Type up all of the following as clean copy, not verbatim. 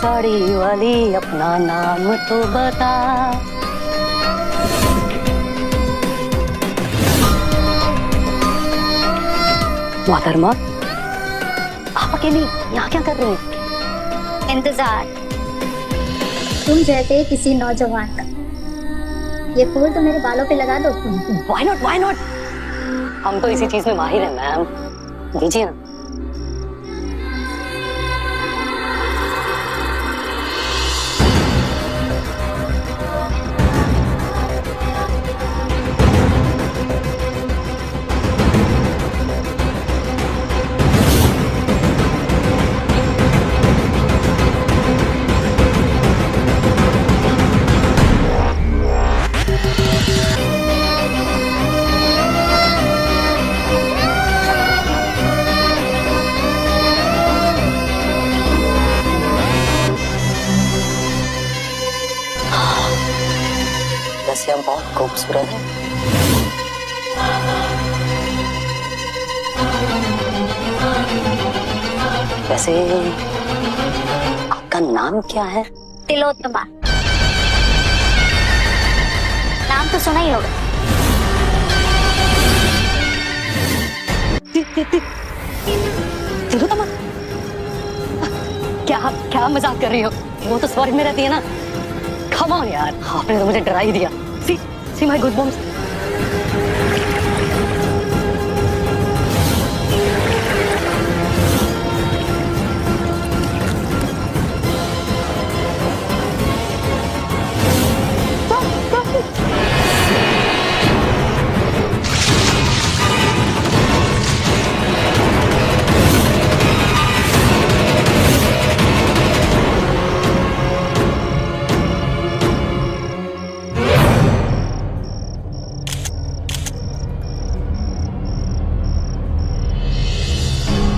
साड़ी वाली अपना नाम तो बता। मोहतरमा, आप अकेली यहाँ क्या कर रही हैं? इंतजार तुम जैसे किसी नौजवान का। ये फूल तो मेरे बालों पे लगा दो। Why not? Why not? हम तो इसी चीज में माहिर हैं मैम, दीजिए ना। वैसे हम बहुत खूबसूरत हैं। वैसे आपका नाम क्या है? तिलोत्तमा। नाम तो सुना ही होगा। तिलोत्तमा? क्या मजाक कर रही हो? वो तो स्वर्ग में रहती है ना। Come on यार, आपने तो मुझे डरा ही दिया। See my goosebumps.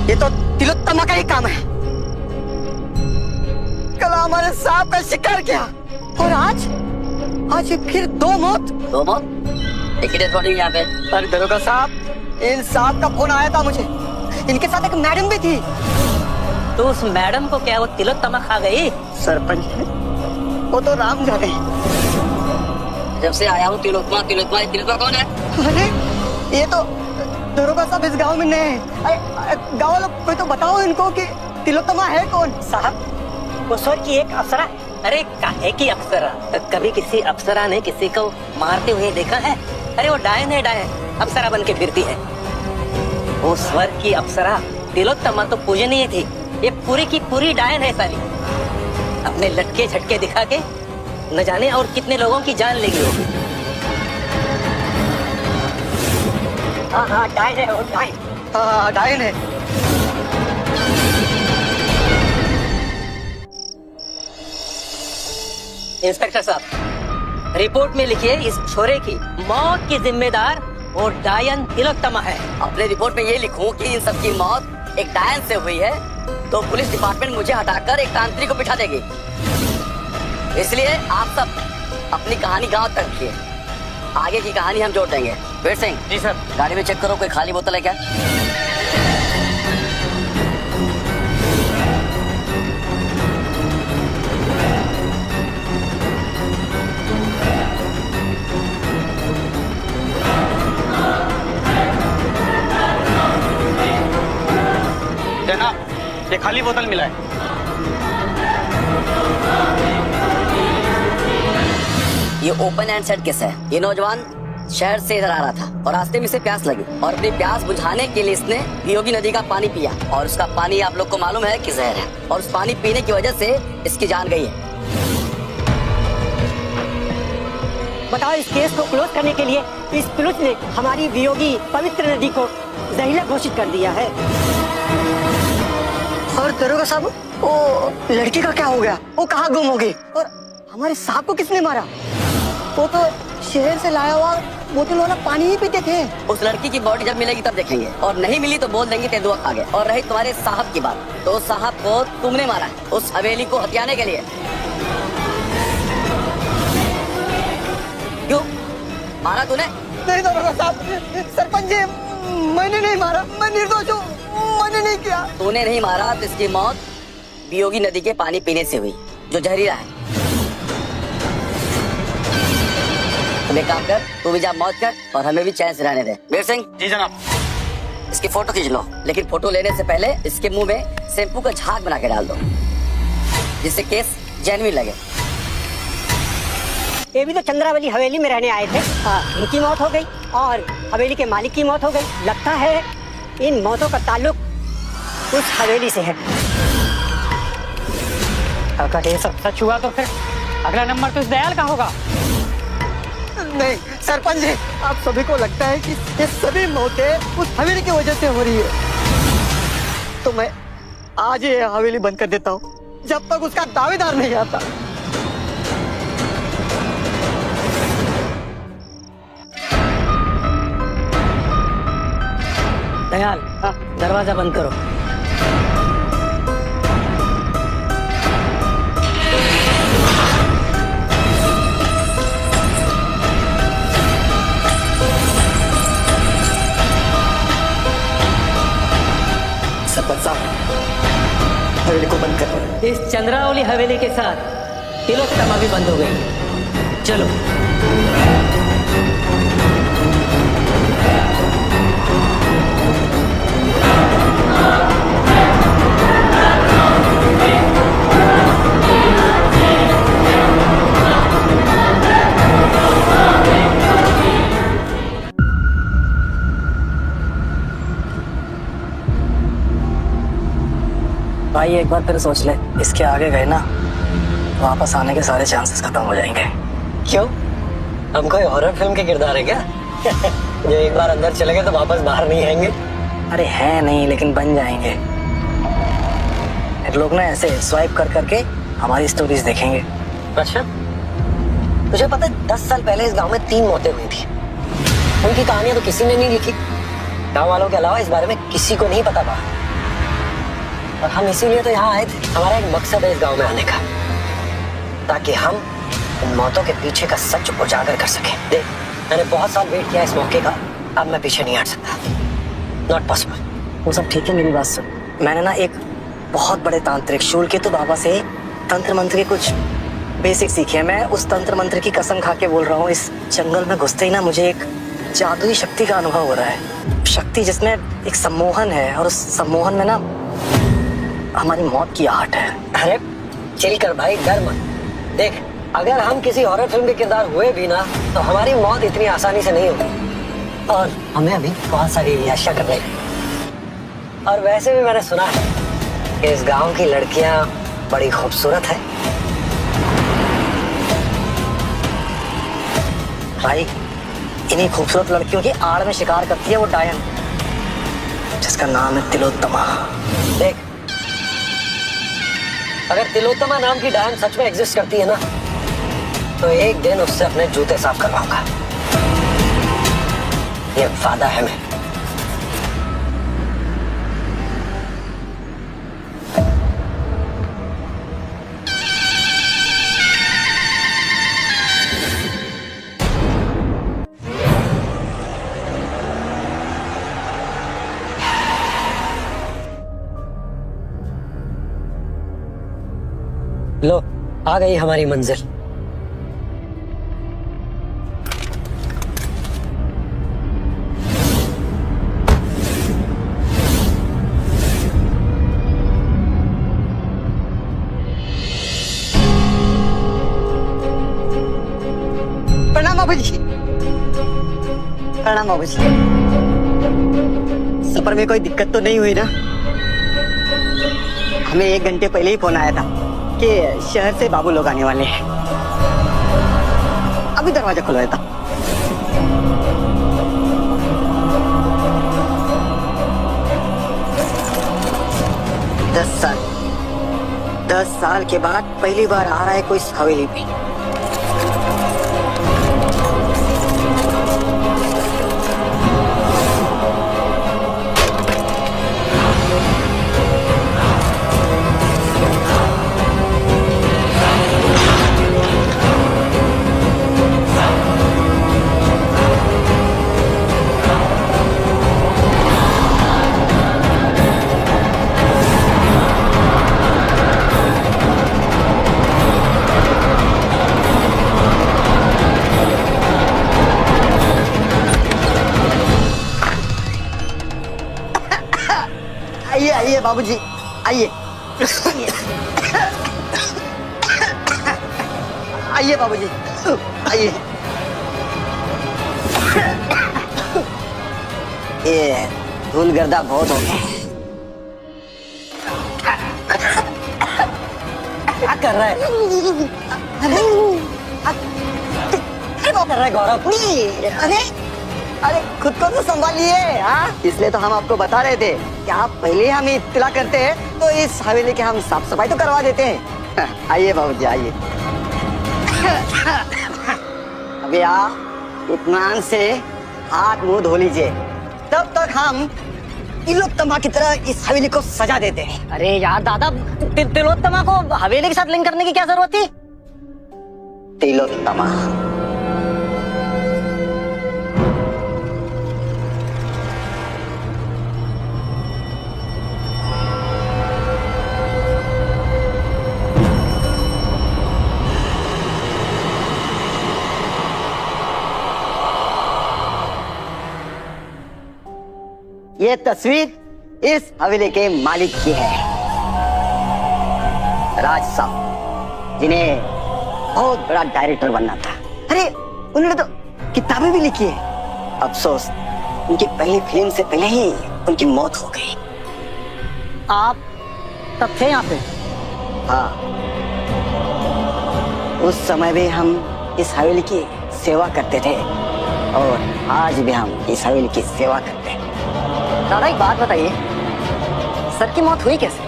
ये तो तिलोत्तमा का ही काम है। कल हमारे सांप का शिकार किया और आज ये फिर दो मौत। एक डेड बॉडी यहाँ पे। अरे दरोगा साहब, इन सांप का फोन आया था मुझे। इनके साथ एक मैडम भी थी। तो उस मैडम को क्या वो तिलोत्तमा खा गई? सरपंच है, वो तो राम जाने। जब से आया हूँ तिलोत्तमा कौन है? अरे ये तो दरोगा साहब इस गांव में नए हैं। गांव लोग कोई तो बताओ इनको कि तिलोत्तमा है कौन। साहब, वो स्वर्ग की एक अप्सरा। अरे काहे की अप्सरा? कभी किसी अप्सरा ने किसी को मारते हुए देखा है? अरे वो डायन है, डायन अप्सरा बन के फिरती है। वो स्वर्ग की अप्सरा तिलोत्तमा तो पूजनीय थी। ये पूरी की पूरी डायन है साली। अपने लटके झटके दिखा के न जाने और कितने लोगों की जान लेगी वो। हाँ डायन है वो, डायन। हाँ डायन है। इंस्पेक्टर साहब, रिपोर्ट में लिखिए इस छोरे की मौत की जिम्मेदार वो डायन तिलोत्तमा है। अपने रिपोर्ट में ये लिखूं कि इन सबकी मौत एक डायन से हुई है तो पुलिस डिपार्टमेंट मुझे हटाकर एक तांत्रिक को बिठा देगी। इसलिए आप सब अपनी कहानी गांव तक रखिए, आगे की कहानी हम जोड़ देंगे। वीर सिंह। जी सर। गाड़ी में चेक करो कोई खाली बोतल है क्या। जनाब, ये खाली बोतल मिला है। ये ओपन एंड सेट केस है। ये नौजवान शहर से इधर आ रहा था और रास्ते में इसे प्यास लगी और अपनी प्यास बुझाने के लिए इसने वियोगी नदी का पानी पिया और उसका पानी आप लोग को मालूम है कि जहर है और उस पानी पीने की वजह से इसकी जान गई है। बताओ, इस केस को क्लोज करने के लिए इस पुलिस ने हमारी वियोगी पवित्र नदी को जहरीला घोषित कर दिया है। और दरोगा साहब, वो लड़की का क्या हो गया? वो कहाँ गुम हो गई? और हमारे सांप को किसने मारा? वो तो शहर से लाया हुआ बोतल वाला पानी ही पीते थे। उस लड़की की बॉडी जब मिलेगी तब देखेंगे और नहीं मिली तो बोल देंगे तेंदुआ खा गए। और रही तुम्हारे साहब की बात, तो साहब को तुमने मारा है उस हवेली को हथियाने के लिए। क्यों मारा तूने? नहीं दरोगा साहब, सरपंच जी, मैंने नहीं मारा, मैं निर्दोष हूँ, मैंने नहीं किया। तूने नहीं मारा तो इसकी मौत वियोगी नदी के पानी पीने से हुई, जो जहरीला है। तुम एक काम कर, तू भी जा मौत कर और हमें भी चैन से रहने दे। वीर सिंह, जी जनाब। इसकी फोटो खींच लो, लेकिन फोटो लेने से पहले इसके मुंह में शैम्पू का झाग बना के डाल दो, जिससे केस जेन्युइन लगे। ये भी तो चंद्रावली हवेली में रहने आए थे। इनकी मौत हो गई और हवेली के मालिक की मौत हो गई। लगता है इन मौतों का ताल्लुक उस हवेली से है। अगर ये सब सच हुआ तो फिर अगला नंबर तो इस दयाल का होगा। नहीं सरपंच जी, आप सभी को लगता है कि ये सभी मौतें उस हवेली की वजह से हो रही है, तो मैं आज ये हवेली बंद कर देता हूँ जब तक उसका दावेदार नहीं आता। दयाल, दरवाजा बंद करो। सरपंच साहब, हवेली को बंद कर। इस चंद्रावली हवेली के साथ तिलोत्तमा भी बंद हो गई। चलो। भाई एक बार फिर सोच ले, इसके आगे गए ना वापस आने के सारे चांसेस खत्म हो जाएंगे। क्यों? हम कोई हॉरर फिल्म के किरदार है क्या? जो एक बार अंदर चले गए तो वापस बाहर नहीं आएंगे? अरे हैं नहीं, लेकिन बन जाएंगे। लोग ना ऐसे स्वाइप कर करके हमारी स्टोरीज देखेंगे। अच्छा, तुझे पता है 10 साल पहले इस गांव में 3 मौतें हुई थी। उनकी कहानियां तो किसी ने नहीं लिखी। गांव वालों के अलावा इस बारे में किसी को नहीं पता था। और हम इसीलिए तो यहाँ आए थे। हमारा एक मकसद है इस गांव में आने का, ताकि हम इन मौतों के पीछे का सच उजागर कर सकें। देख, मैंने बहुत साल वेट किया इस मौके का, अब मैं पीछे नहीं हट सकता। Not possible. वो सब ठीक है, मेरी बात सुन। मैंने ना एक बहुत बड़े तांत्रिक शूलकेतु बाबा से तंत्र मंत्र के कुछ बेसिक सीखे हैं। मैं उस तंत्र मंत्र की कसम खा के बोल रहा हूँ, इस जंगल में घुसते ही ना मुझे एक जादुई शक्ति का अनुभव हो रहा है। शक्ति जिसमें एक सम्मोहन है, और उस सम्मोहन में ना हमारी मौत की आहट है। अरे चिल कर भाई, डर मत। देख, अगर हम किसी हॉरर फिल्म के किरदार हुए भी ना, तो हमारी मौत इतनी आसानी से नहीं होगी। और हमें अभी बहुत सारी याशा करनी है। और वैसे भी मैंने सुना है कि इस गांव की लड़कियां बड़ी खूबसूरत है। भाई, इन्हीं खूबसूरत लड़कियों की आड़ में शिकार करती है वो डायन, जिसका नाम है तिलोत्तमा। देख, अगर तिलोत्तमा नाम की डायन सच में एग्जिस्ट करती है ना, तो एक दिन उससे अपने जूते साफ करवाऊंगा। ये वादा है मैं। लो, आ गई हमारी मंजिल। प्रणाम बाबू जी। प्रणाम बाबू जी। सफर में कोई दिक्कत तो नहीं हुई ना? हमें 1 घंटे पहले ही फोन आया था कि शहर से बाबू लोग आने वाले हैं। अभी दरवाजा खुलवाया था। दस साल के बाद पहली बार आ रहा है कोई इस हवेली पे। बाबूजी, आइए आइए बाबूजी, आइए। ये धूल गर्दा बहुत हो गया। क्या कर रहा है? क्या कर रहा है गौरव? अरे अरे खुद को तो संभालिए। हाँ, इसलिए तो हम आपको बता रहे थे कि आप पहले हम इत्तला करते हैं तो इस हवेली के हम साफ सफाई तो करवा देते हैं। आइए बाबूजी, आइए। अभी आप इत्मीनान से हाथ मुंह धो लीजिए, तब तक हम तिलोत्तमा की तरह इस हवेली को सजा देते हैं। अरे यार दादा, तिलोत्तमा को हवेली के साथ लिंक करने की क्या जरूरत थी? तिलोत्तमा ये तस्वीर इस हवेली के मालिक की है, राज साहब, जिन्हें बहुत बड़ा डायरेक्टर बनना था। अरे उन्होंने तो किताबें भी लिखी है। अफसोस उनकी पहली फिल्म से पहले ही उनकी मौत हो गई। आप तब थे यहाँ पे? हाँ, उस समय भी हम इस हवेली की सेवा करते थे और आज भी हम इस हवेली की सेवा करते हैं। दादा एक बात बताइए, सर की मौत हुई कैसे?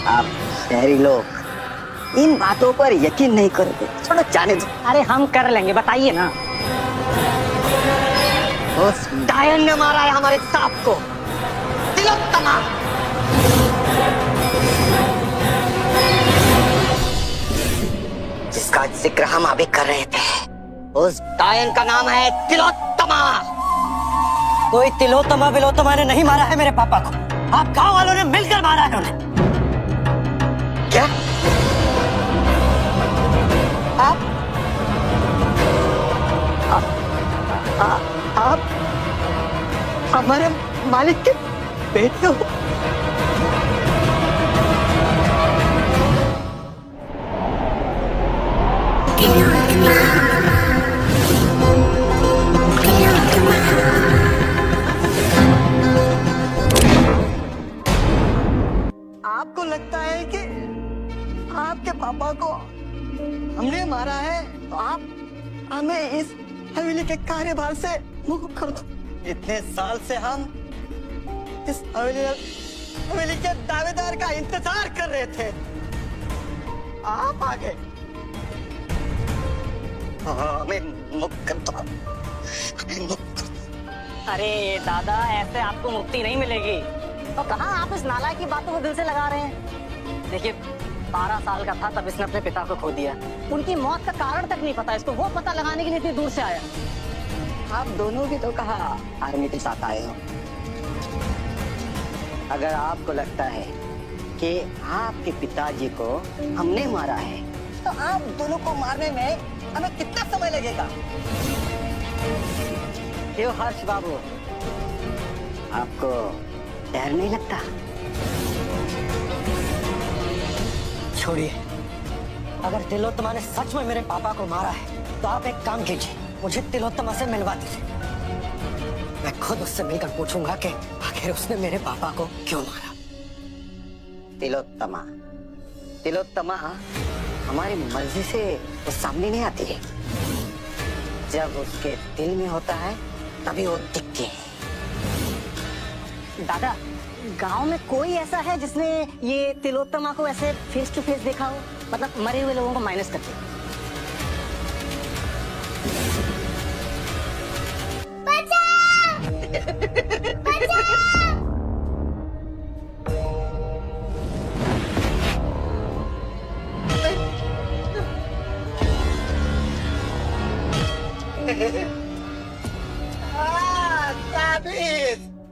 आप शहरी लोग इन बातों पर यकीन नहीं करोगे, छोड़ो जाने दो। अरे हम कर लेंगे, बताइए ना। उस डायन ने मारा है हमारे सांप को, तिलोत्तमा। जिसका जिक्र हम अभी कर रहे थे, उस डायन का नाम है तिलोत्तमा। कोई तिलोत्तमा विलोत्तमा ने नहीं मारा है मेरे पापा को, आप गांव वालों ने मिलकर मारा है उन्हें। क्या? आप हमारे मालिक के बेटे हो? आपको लगता है कि आपके पापा को हमने मारा है तो आप हमें इस हवेली के कार्यभार से मुक्त कर दो। इतने साल से हम इस हवेली के दावेदार का इंतजार कर रहे थे, आप आ गए। हमें मुक्त कर दो, हमें मुक्त कर दो। अरे दादा, ऐसे आपको मुक्ति नहीं मिलेगी। तो कहाँ आप इस नालायक की बातों को दिल से लगा रहे हैं? देखिए, 12 साल का था तब इसने अपने पिता को खो दिया। उनकी मौत का कारण तक नहीं पता इसको, वो पता लगाने के लिए इतनी दूर से आया। आप दोनों भी तो कहा आर्मी के साथ आए हो। अगर आपको लगता है कि आपके पिताजी को हमने मारा है तो आप दोनों को मारने में हमें कितना समय लगेगा? क्यों हर्ष बाबू, आपको डर नहीं लगता? छोड़िए, अगर तिलोत्तमा ने सच में मेरे पापा को मारा है तो आप एक काम कीजिए, मुझे तिलोत्तमा से मिलवा दीजिए। मैं खुद उससे मिलकर पूछूंगा कि आखिर उसने मेरे पापा को क्यों मारा। तिलोत्तमा, तिलोत्तमा हमारी मर्जी से वो सामने नहीं आती है। जब उसके दिल में होता है तभी वो दिखती है। दादा, गांव में कोई ऐसा है जिसने ये तिलोत्तमा को ऐसे फेस टू फेस देखा हो, मतलब मरे हुए लोगों को माइनस करके?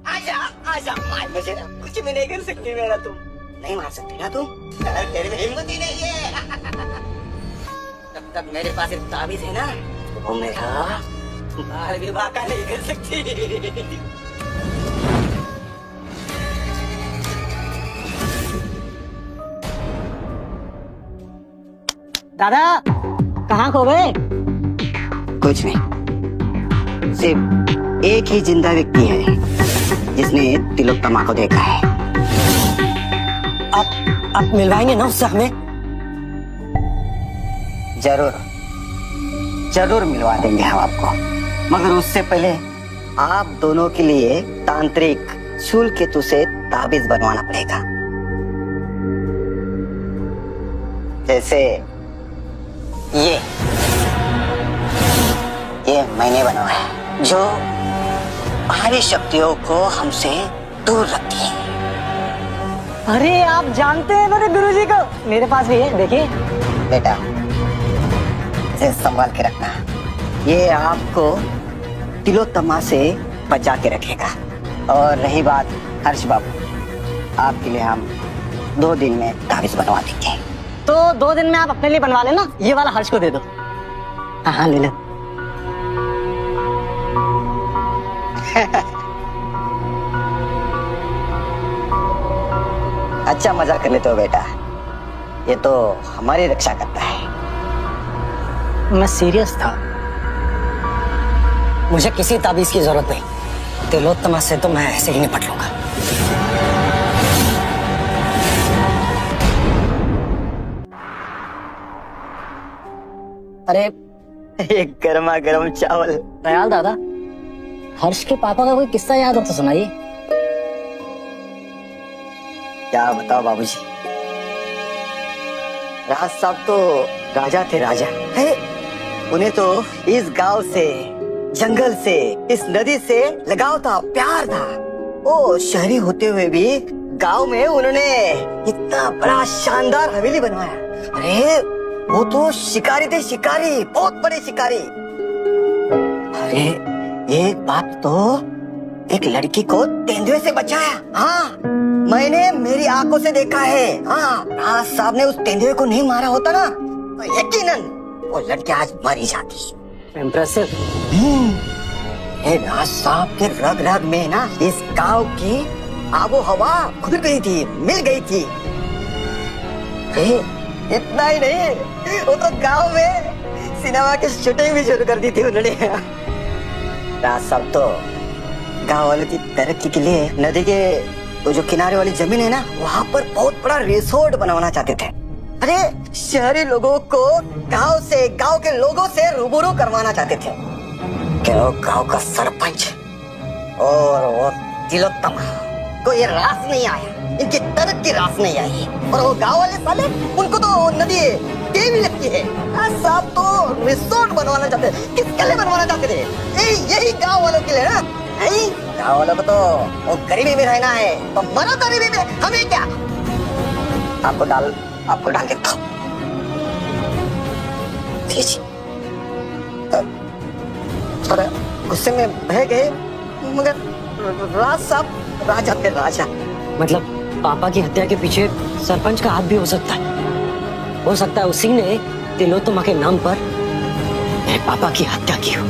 आजा आजा, मार मुझे ना, कुछ भी नहीं कर सकती मेरा तुम। नहीं मार सकती ना तुम, तेरे में हिम्मत ही नहीं है। जब तक मेरे पास एक ताबीज है ना, वो मेरा बाल भी बाका नहीं कर सकती। दादा कहाँ खो गए? कुछ नहीं, सिर्फ एक ही जिंदा व्यक्ति है जिसने तिलोत्तमा को देखा है। आप मिलवाएंगे ना उससे हमें? जरूर मिलवा देंगे हम आपको, मगर उससे पहले आप दोनों के लिए तांत्रिक शूल केतु से ताबीज बनवाना पड़ेगा। जैसे ये मैंने बनवाया, जो बाहरी शक्तियों को हमसे दूर रखती है। अरे आप जानते हैं मेरे गुरुजी को? मेरे पास भी है, देखिए। बेटा इसे संभाल के रखना, ये आपको तिलोत्तमा से बचा के रखेगा। और रही बात हर्ष बाबू, आपके लिए हम 2 दिन में ताबीज बनवा देंगे। तो 2 दिन में आप अपने लिए बनवा लेना, ये वाला हर्ष को दे दो। हाँ ले लो। अच्छा मजा कर लेते हो बेटा, ये तो हमारी रक्षा करता है। मैं सीरियस था। मुझे किसी ताबीज की जरूरत नहीं, तिलोत्तमा से तो मैं ऐसे ही निपट लूंगा। अरे एक गर्मा गर्म चावल। दयाल दादा, हर्ष के पापा का कोई किस्सा याद हो तो सुनाइए। क्या बताओ बाबूजी, राज साहब तो राजा थे, राजा है। उन्हें तो इस गांव से, जंगल से, इस नदी से लगाव था, प्यार था। वो शहरी होते हुए भी गांव में उन्होंने इतना बड़ा शानदार हवेली बनवाया। अरे वो तो शिकारी थे, शिकारी, बहुत बड़े शिकारी। अरे एक बात तो, एक लड़की को तेंदुए से बचाया। हाँ, मैंने मेरी आंखों से देखा है। हाँ, राज साहब ने उस तेंदुए को नहीं मारा होता ना, तो यकीनन वो लड़की आज मरी जाती। इम्प्रेसिव। राज साहब के रग रग में ना इस गांव की आबो हवा खुल गई थी, मिल गई थी। इतना ही नहीं, वो तो गांव में सिनेमा की शूटिंग भी शुरू कर दी थी उन्होंने। राज साहब तो गांव वालों की तरक्की के लिए नदी के वो जो किनारे वाली जमीन है ना, वहाँ पर बहुत बड़ा रिसोर्ट बनवाना चाहते थे। अरे शहरी लोगों को गांव से, गांव के लोगों से रूबरू करवाना चाहते थे। क्या गांव का सरपंच और वो तिलोत्तमा को ये रास नहीं आया, इनकी तरक्की रास नहीं आई। और वो गांव वाले साले, उनको तो नदी देवी लगती है। साहब तो रिसोर्ट बनवाना चाहते थे। किसके लिए बनवाना चाहते थे? यही गांव वालों के लिए ना। गांव वालों को तो वो गरीबी में रहना है, तो मरो गरीबी में, हमें क्या। आपको डाल देता हूँ। थोड़ा गुस्से में बह गए, मगर राज साहब राजा थे, राजा। मतलब पापा की हत्या के पीछे सरपंच का हाथ भी हो सकता है। हो सकता है उसी ने तिलोत्तमा के नाम पर मेरे पापा की हत्या की हो।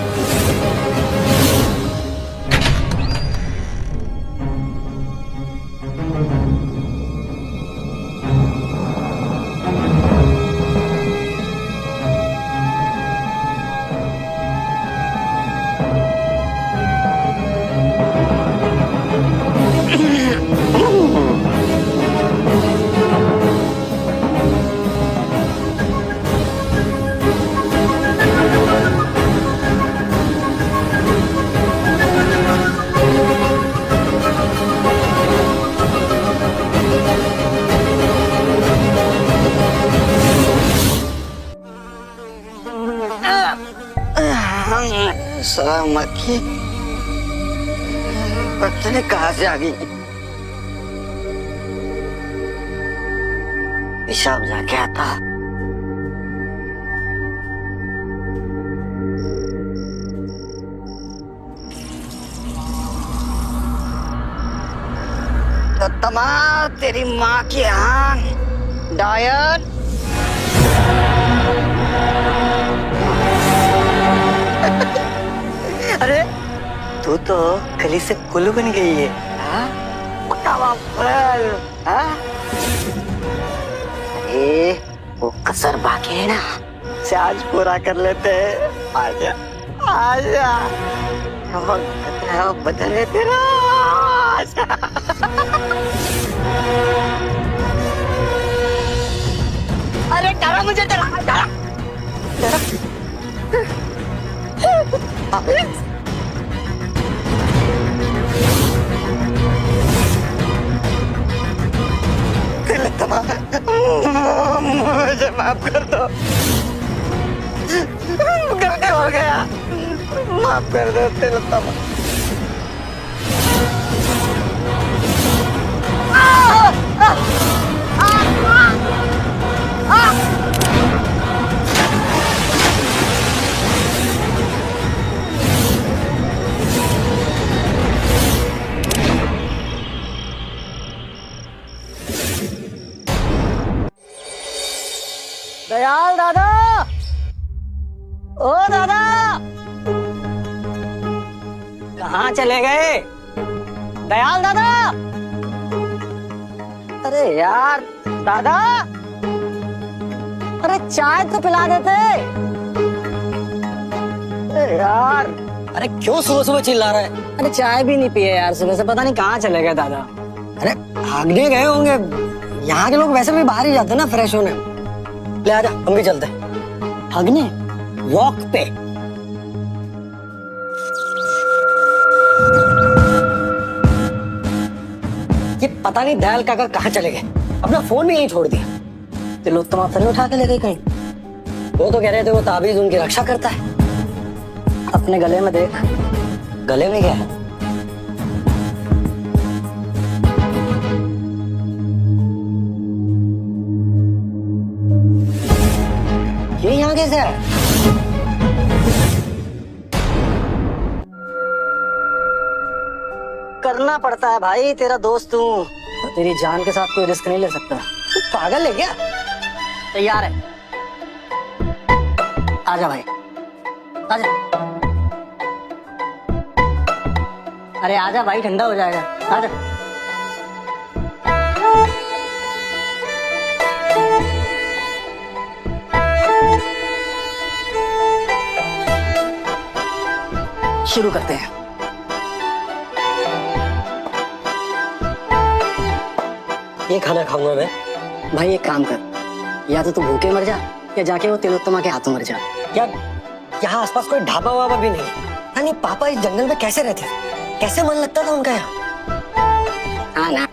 मक्खी पता नहीं कहाँ से आ गई। पेशाब जाके आता। तो तमाम तेरी माँ की आन डायन। अरे तू तो कली से कुल्लू बन गई है। हाँ? अरे वो कसर बाकी है ना, से आज पूरा कर लेते हैं। आजा आजा, बहुत खतरा बदल है तेरा। आजा। अरे डरा मुझे, डरा डरा डरा। मुझे माफ कर दो, गलती हो गया, माफ कर दो तिलोत्तमा। दयाल दादा, ओ दादा, कहाँ चले गए दयाल दादा? अरे यार दादा, अरे चाय तो पिला देते। अरे यार, अरे क्यों सुबह सुबह चिल्ला रहा है? अरे चाय भी नहीं पिए यार सुबह से, पता नहीं कहाँ चले गए दादा। अरे भागने गए होंगे, यहाँ के लोग वैसे भी बाहर ही जाते हैं ना फ्रेश होने। ले आजा, हम भी चलते हैं भागने, वॉक पे। ये पता नहीं दयाल काका कहाँ चले गए, अपना फोन भी यहीं छोड़ दिया। तिलोत्तमा फिर उठा के ले गई कहीं। वो तो कह रहे थे वो ताबीज उनकी रक्षा करता है। अपने गले में देख। गले में क्या है? ये यहाँ कैसे है? करना पड़ता है भाई, तेरा दोस्त हूँ, तेरी जान के साथ कोई रिस्क नहीं ले सकता। तू पागल है क्या? तैयार है? आजा भाई, आजा। अरे आजा भाई, ठंडा हो जाएगा, आजा। शुरू करते हैं। ये खाना खाऊंगा मैं। भाई एक काम कर, या तो तू भूखे मर जा या जाके वो तिलोत्तमा के हाथों मर जा। यार यहाँ आसपास कोई ढाबा वाबा भी नहीं है। यानी पापा इस जंगल में कैसे रहते थे? कैसे मन लगता था उनका यहाँ? हाँ ना।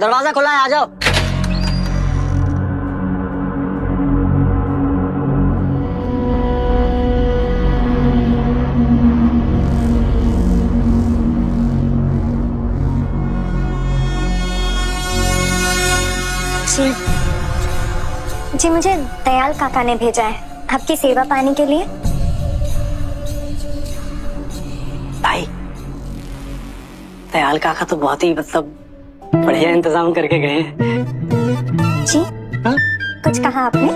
दरवाजा खुला है, आ जाओ। जी मुझे दयाल काका ने भेजा है आपकी सेवा पाने के लिए। ताई, दयाल काका तो बहुत ही मतलब बढ़िया इंतजाम करके गए हैं। जी हाँ? कुछ कहा आपने?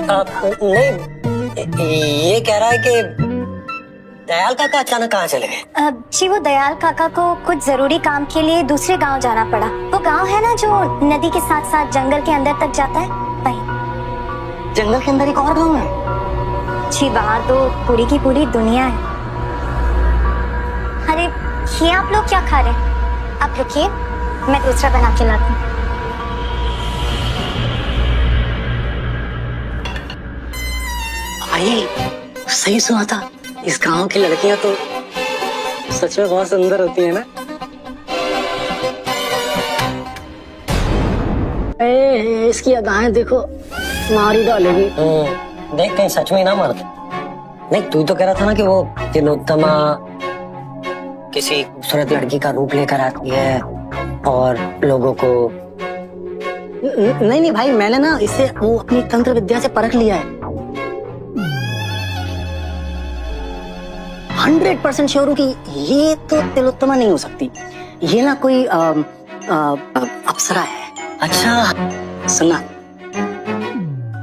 नहीं, ये कह रहा है कि दयाल काका अचानक कहाँ चले गए? जी वो दयाल काका को कुछ जरूरी काम के लिए दूसरे गांव जाना पड़ा। वो गांव है ना जो नदी के साथ साथ जंगल के अंदर तक जाता है, वही। जंगल के अंदर एक और गांव है। जी बाहर तो पूरी की पूरी दुनिया है। अरे ये आप लोग क्या खा रहे हैं? आप रुकिए, मैं दूसरा बना के लाती हूँ। भाई सही सुना था, इस गांव की लड़कियां तो सच में बहुत सुंदर होती है ना। इसकी अदाएं देखो, मारी डालेगी। देख कहीं सच में ना मारते। नहीं तू तो कह रहा था ना कि वो तिलोत्तमा किसी खूबसूरत लड़की का रूप लेकर आती है और लोगों को। नहीं नहीं भाई, मैंने ना इसे वो अपनी तंत्र विद्या से परख लिया है। 100% श्योर हूँ कि ये तो तिलोत्तमा नहीं हो सकती। ये ना कोई अप्सरा है। अच्छा सुना,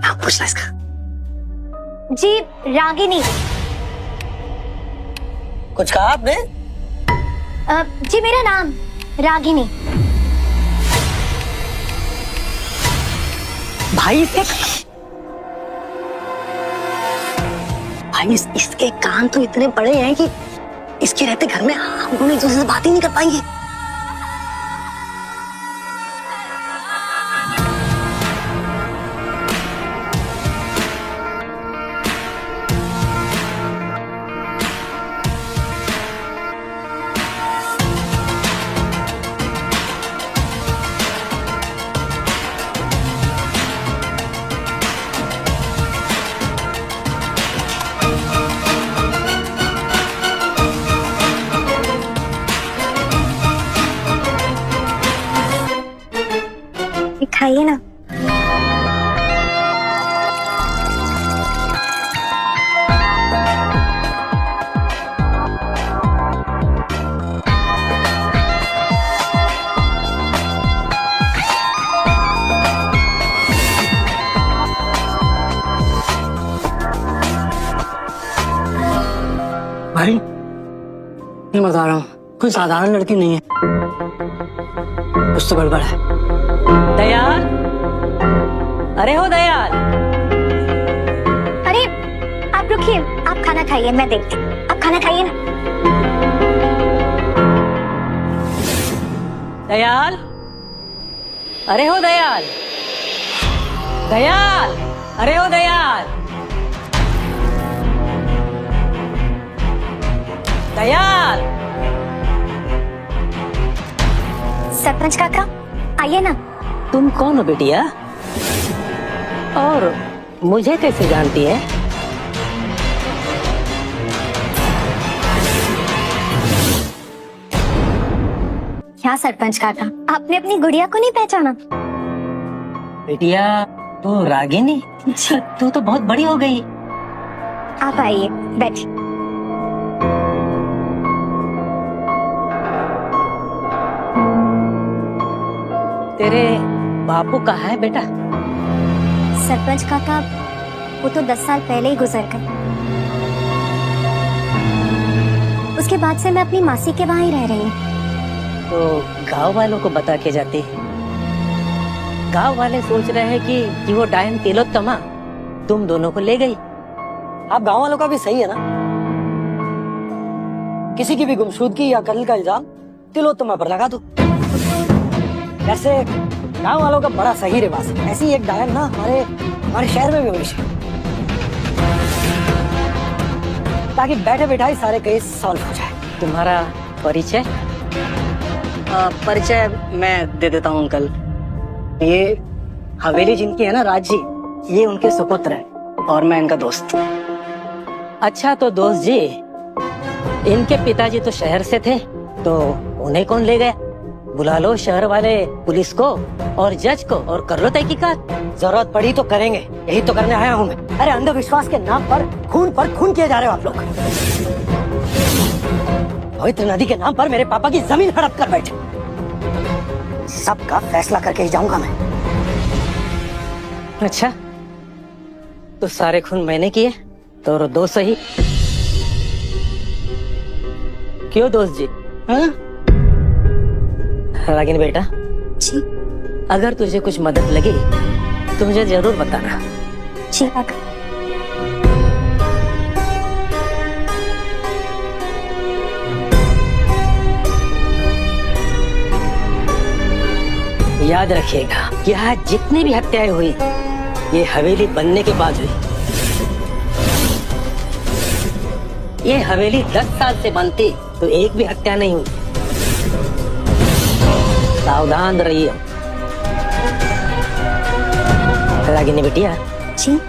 आप पूछना इसका। जी रागिनी। कुछ कहा आपने? जी मेरा नाम रागिनी। भाई से भाई इसके कान तो इतने बड़े हैं कि इसके रहते घर में हम दोनों एक दूसरे से बात ही नहीं कर पाएंगे। खाइए ना। भाई मैं बता रहा हूँ, कोई साधारण लड़की नहीं है, कुछ तो गड़बड़ है। दयाल, अरे हो दयाल। अरे आप रुकिए, आप खाना खाइए, मैं देखती हूँ। आप खाना खाइए ना। दयाल, अरे हो दयाल। दयाल, अरे हो दयाल। दयाल। सरपंच काका आइए ना। तुम कौन हो बेटिया? और मुझे कैसे जानती है? क्या सरपंच काका, आपने अपनी गुड़िया को नहीं पहचाना? बेटिया तू रागिनी, तू तो बहुत बड़ी हो गई। आप आइए, बैठिए। तेरे बापू कहाँ है बेटा? सरपंच काका वो तो 10 साल पहले ही गुजर गए। उसके बाद से मैं अपनी मासी के वहां ही रह रही हूँ। तो गांव वालों को बता के जाती। गांव वाले सोच रहे हैं कि वो डायन तिलोत्तमा तुम दोनों को ले गई। आप गांव वालों का भी सही है ना, किसी की भी गुमशुदगी या कत्ल का इल्जाम तिलोत्तमा पर लगा दो। वैसे गांव वालों का बड़ा सही रिवाज है, ऐसी एक डायन ना हमारे शहर में भी होनी चाहिए, ताकि बैठे बैठाए सारे केस सॉल्व हो जाए। तुम्हारा परिचय? परिचय मैं दे देता हूँ अंकल। ये हवेली जिनकी है ना राज जी, ये उनके सुपुत्र है और मैं इनका दोस्त। अच्छा तो दोस्त जी, इनके पिताजी तो शहर से थे, तो उन्हें कौन ले गया? बुला लो शहर वाले पुलिस को और जज को और कर लो तहकीकात। जरूरत पड़ी तो करेंगे, यही तो करने आया हूँ मैं। अरे अंधविश्वास के नाम पर खून किए जा रहे हो आप लोग। पवित्र नदी के नाम पर मेरे पापा की जमीन हड़प कर बैठे। सबका फैसला करके ही जाऊंगा मैं। अच्छा तो सारे खून मैंने किए तो दो सही। क्यों दोस्त जी? हाँ? रागिनी बेटा जी अगर तुझे कुछ मदद लगे तो मुझे जरूर बताना। जी काका। याद रखिएगा, यहाँ जितनी भी हत्याएं हुई ये हवेली बनने के बाद हुई। ये हवेली 10 साल से बनती तो एक भी हत्या नहीं हुई। सावधान रहिए। रागिनी बिटिया, जी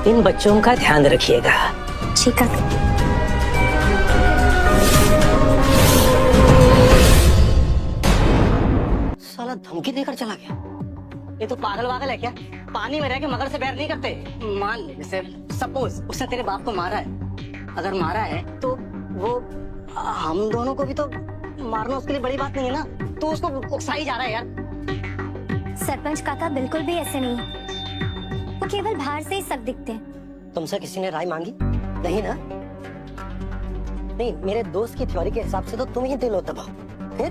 इन बच्चों का ध्यान रखिएगा। जी काका। साला धमकी देकर चला गया। ये तो पागल वागल है क्या? पानी में रह के मगर से बैर नहीं करते। मान ले, जैसे सपोज उसने तेरे बाप को मारा है, अगर मारा है तो वो हम दोनों को भी तो मारना उसके लिए बड़ी बात नहीं है ना, तो उसको उकसाई जा रहा है यार। सरपंच काका बिल्कुल भी ऐसे नहीं है, वो केवल बाहर से ही सब दिखते हैं। तुमसे किसी ने राय मांगी? नहीं ना? नहीं, मेरे दोस्त की थ्योरी के हिसाब से तो तुम ही दिल हो तबाह। फिर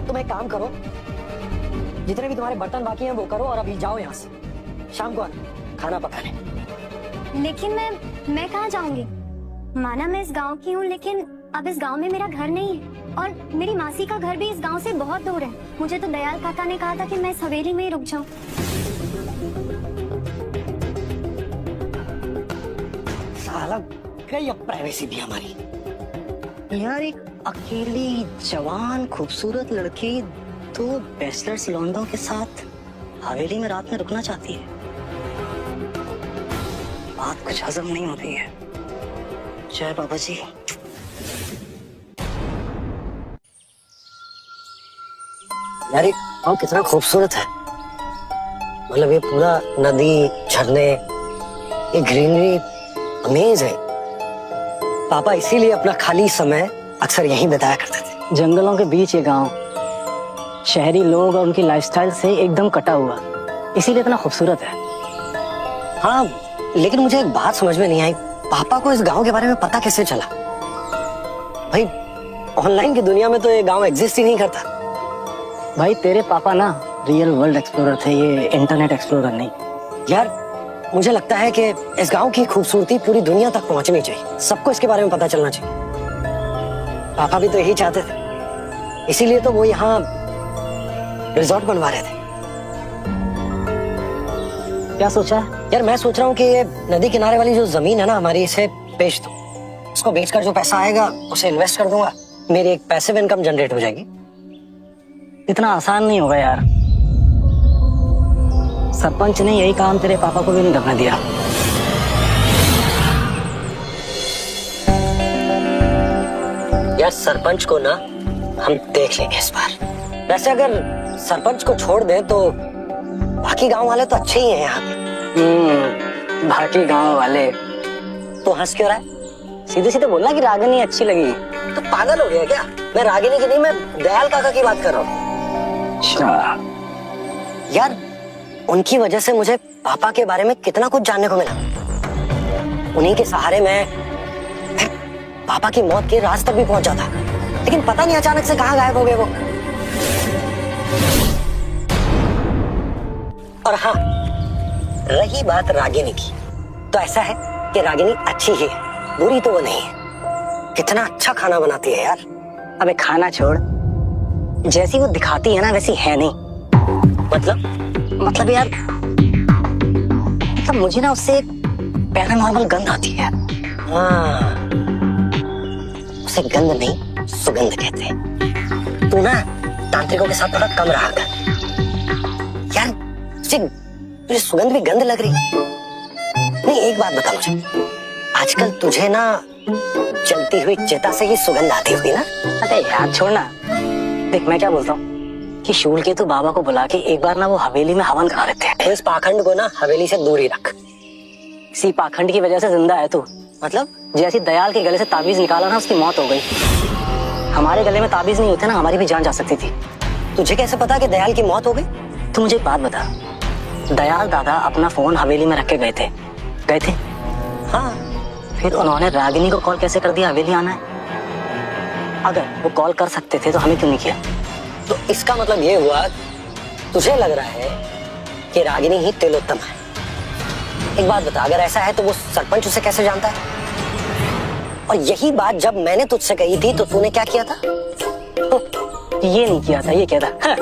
तुम एक काम करो, जितने भी तुम्हारे बर्तन बाकी हैं वो करो और अभी जाओ यहाँ से। शाम को आना खाना पकाने। लेकिन मैं कहाँ जाऊंगी? माना मैं इस गांव की हूँ, लेकिन अब इस गांव में मेरा घर नहीं है और मेरी मासी का घर भी इस गांव से बहुत दूर है। मुझे तो दयाल काका ने कहा था कि मैं इस हवेली में ही रुक जाऊं। साला गई अब प्राइवेसी भी हमारी। यार एक अकेली जवान खूबसूरत लड़की दो बैचलर्स लौंडों के साथ हवेली में रात में रुकना चाहती है। बात कुछ हजम नहीं हो रही है। जय बाबा जी। यार ये गाँव कितना खूबसूरत है। मतलब ये पूरा नदी, झरने, ये ग्रीनरी अमेज है। पापा इसीलिए अपना खाली समय अक्सर यहीं बिताया करते थे। जंगलों के बीच ये गांव शहरी लोग और उनकी लाइफस्टाइल से एकदम कटा हुआ, इसीलिए इतना खूबसूरत है। हाँ, लेकिन मुझे एक बात समझ में नहीं आई, पापा को इस गांव के बारे में पता कैसे चला? भाई ऑनलाइन की दुनिया में तो ये गांव एग्जिस्ट ही नहीं करता। भाई तेरे पापा ना रियल वर्ल्ड एक्सप्लोरर थे, ये इंटरनेट एक्सप्लोरर नहीं। यार मुझे लगता है कि इस गांव की खूबसूरती पूरी दुनिया तक पहुंचनी चाहिए, सबको इसके बारे में पता चलना चाहिए। पापा भी तो यही चाहते थे, इसीलिए तो वो यहाँ रिजॉर्ट बनवा रहे थे। क्या सोचा है? यार मैं सोच रहा हूँ कि ये नदी किनारे वाली जो जमीन है ना हमारी, इसे बेच दो। उसको बेचकर जो पैसा आएगा उसे इन्वेस्ट कर दूंगा, मेरी एक पैसिव इनकम जनरेट हो जाएगी। इतना आसान नहीं होगा यार। सरपंच ने यही काम तेरे पापा को भी नहीं करने दिया। यार सरपंच को ना हम देख लेंगे इस बार। वैसे अगर सरपंच को छोड़ दें तो बाकी गांव वाले तो अच्छे ही हैं यहाँ पे। बाकी गांव वाले तो हंस क्यों रहा है? सीधे सीधे बोलना कि रागिनी अच्छी लगी। तो पागल हो गया क्या? मैं रागिनी की नहीं, मैं दयाल काका की बात कर रहा हूँ। अच्छा यार उनकी वजह से मुझे पापा के बारे में कितना कुछ जानने को मिला। उन्हीं के सहारे मैं पापा की मौत के राज तक भी पहुंचा था, लेकिन पता नहीं अचानक से कहाँ गायब हो गए वो। और हाँ, रही बात रागिनी की, तो ऐसा है कि रागिनी अच्छी ही है, बुरी तो वो नहीं है। कितना अच्छा खाना बनाती है यार। अबे खाना छोड़, जैसी वो दिखाती है ना वैसी है नहीं। मतलब यार, मतलब मुझे ना उससे एक पैरानॉर्मल गंध आती है। हाँ, उसे गंध नहीं सुगंध कहते हैं। तू ना तांत्रिकों के साथ थोड़ा कम रहा कर यार। तुझे सुगंध भी गंध लग रही। नहीं एक बात बता मुझे, आजकल तुझे ना जलती हुई चिता से ही सुगंध आती होगी ना? अरे यार छोड़ना। देख मैं क्या बोलता हूँ कि शूल के तो बाबा को बुला के एक बार ना वो हवेली में हवन करा देते हैं। तो इस पाखंड को ना हवेली से दूर ही रख। इसी पाखंड की वजह से जिंदा है तू। मतलब जैसी दयाल के गले से ताबीज निकाला ना, उसकी मौत हो गई। हमारे गले में ताबीज नहीं होते ना, हमारी भी जान जा सकती थी। तुझे कैसे पता कि दयाल की मौत हो गई? तू मुझे एक बात बता, दयाल दादा अपना फोन हवेली में रख के गए थे? हाँ। फिर उन्होंने रागिनी को कॉल कैसे कर दिया हवेली आना है? अगर वो कॉल कर सकते थे तो हमें क्यों नहीं किया? तो इसका मतलब ये हुआ तुझे लग रहा है कि रागिनी ही तिलोत्तम है। एक बात बता, अगर ऐसा है तो वो सरपंच उसे कैसे जानता है? और यही बात जब मैंने तुझसे कही थी तो तूने क्या किया था? ये नहीं किया था, ये क्या था? हाँ।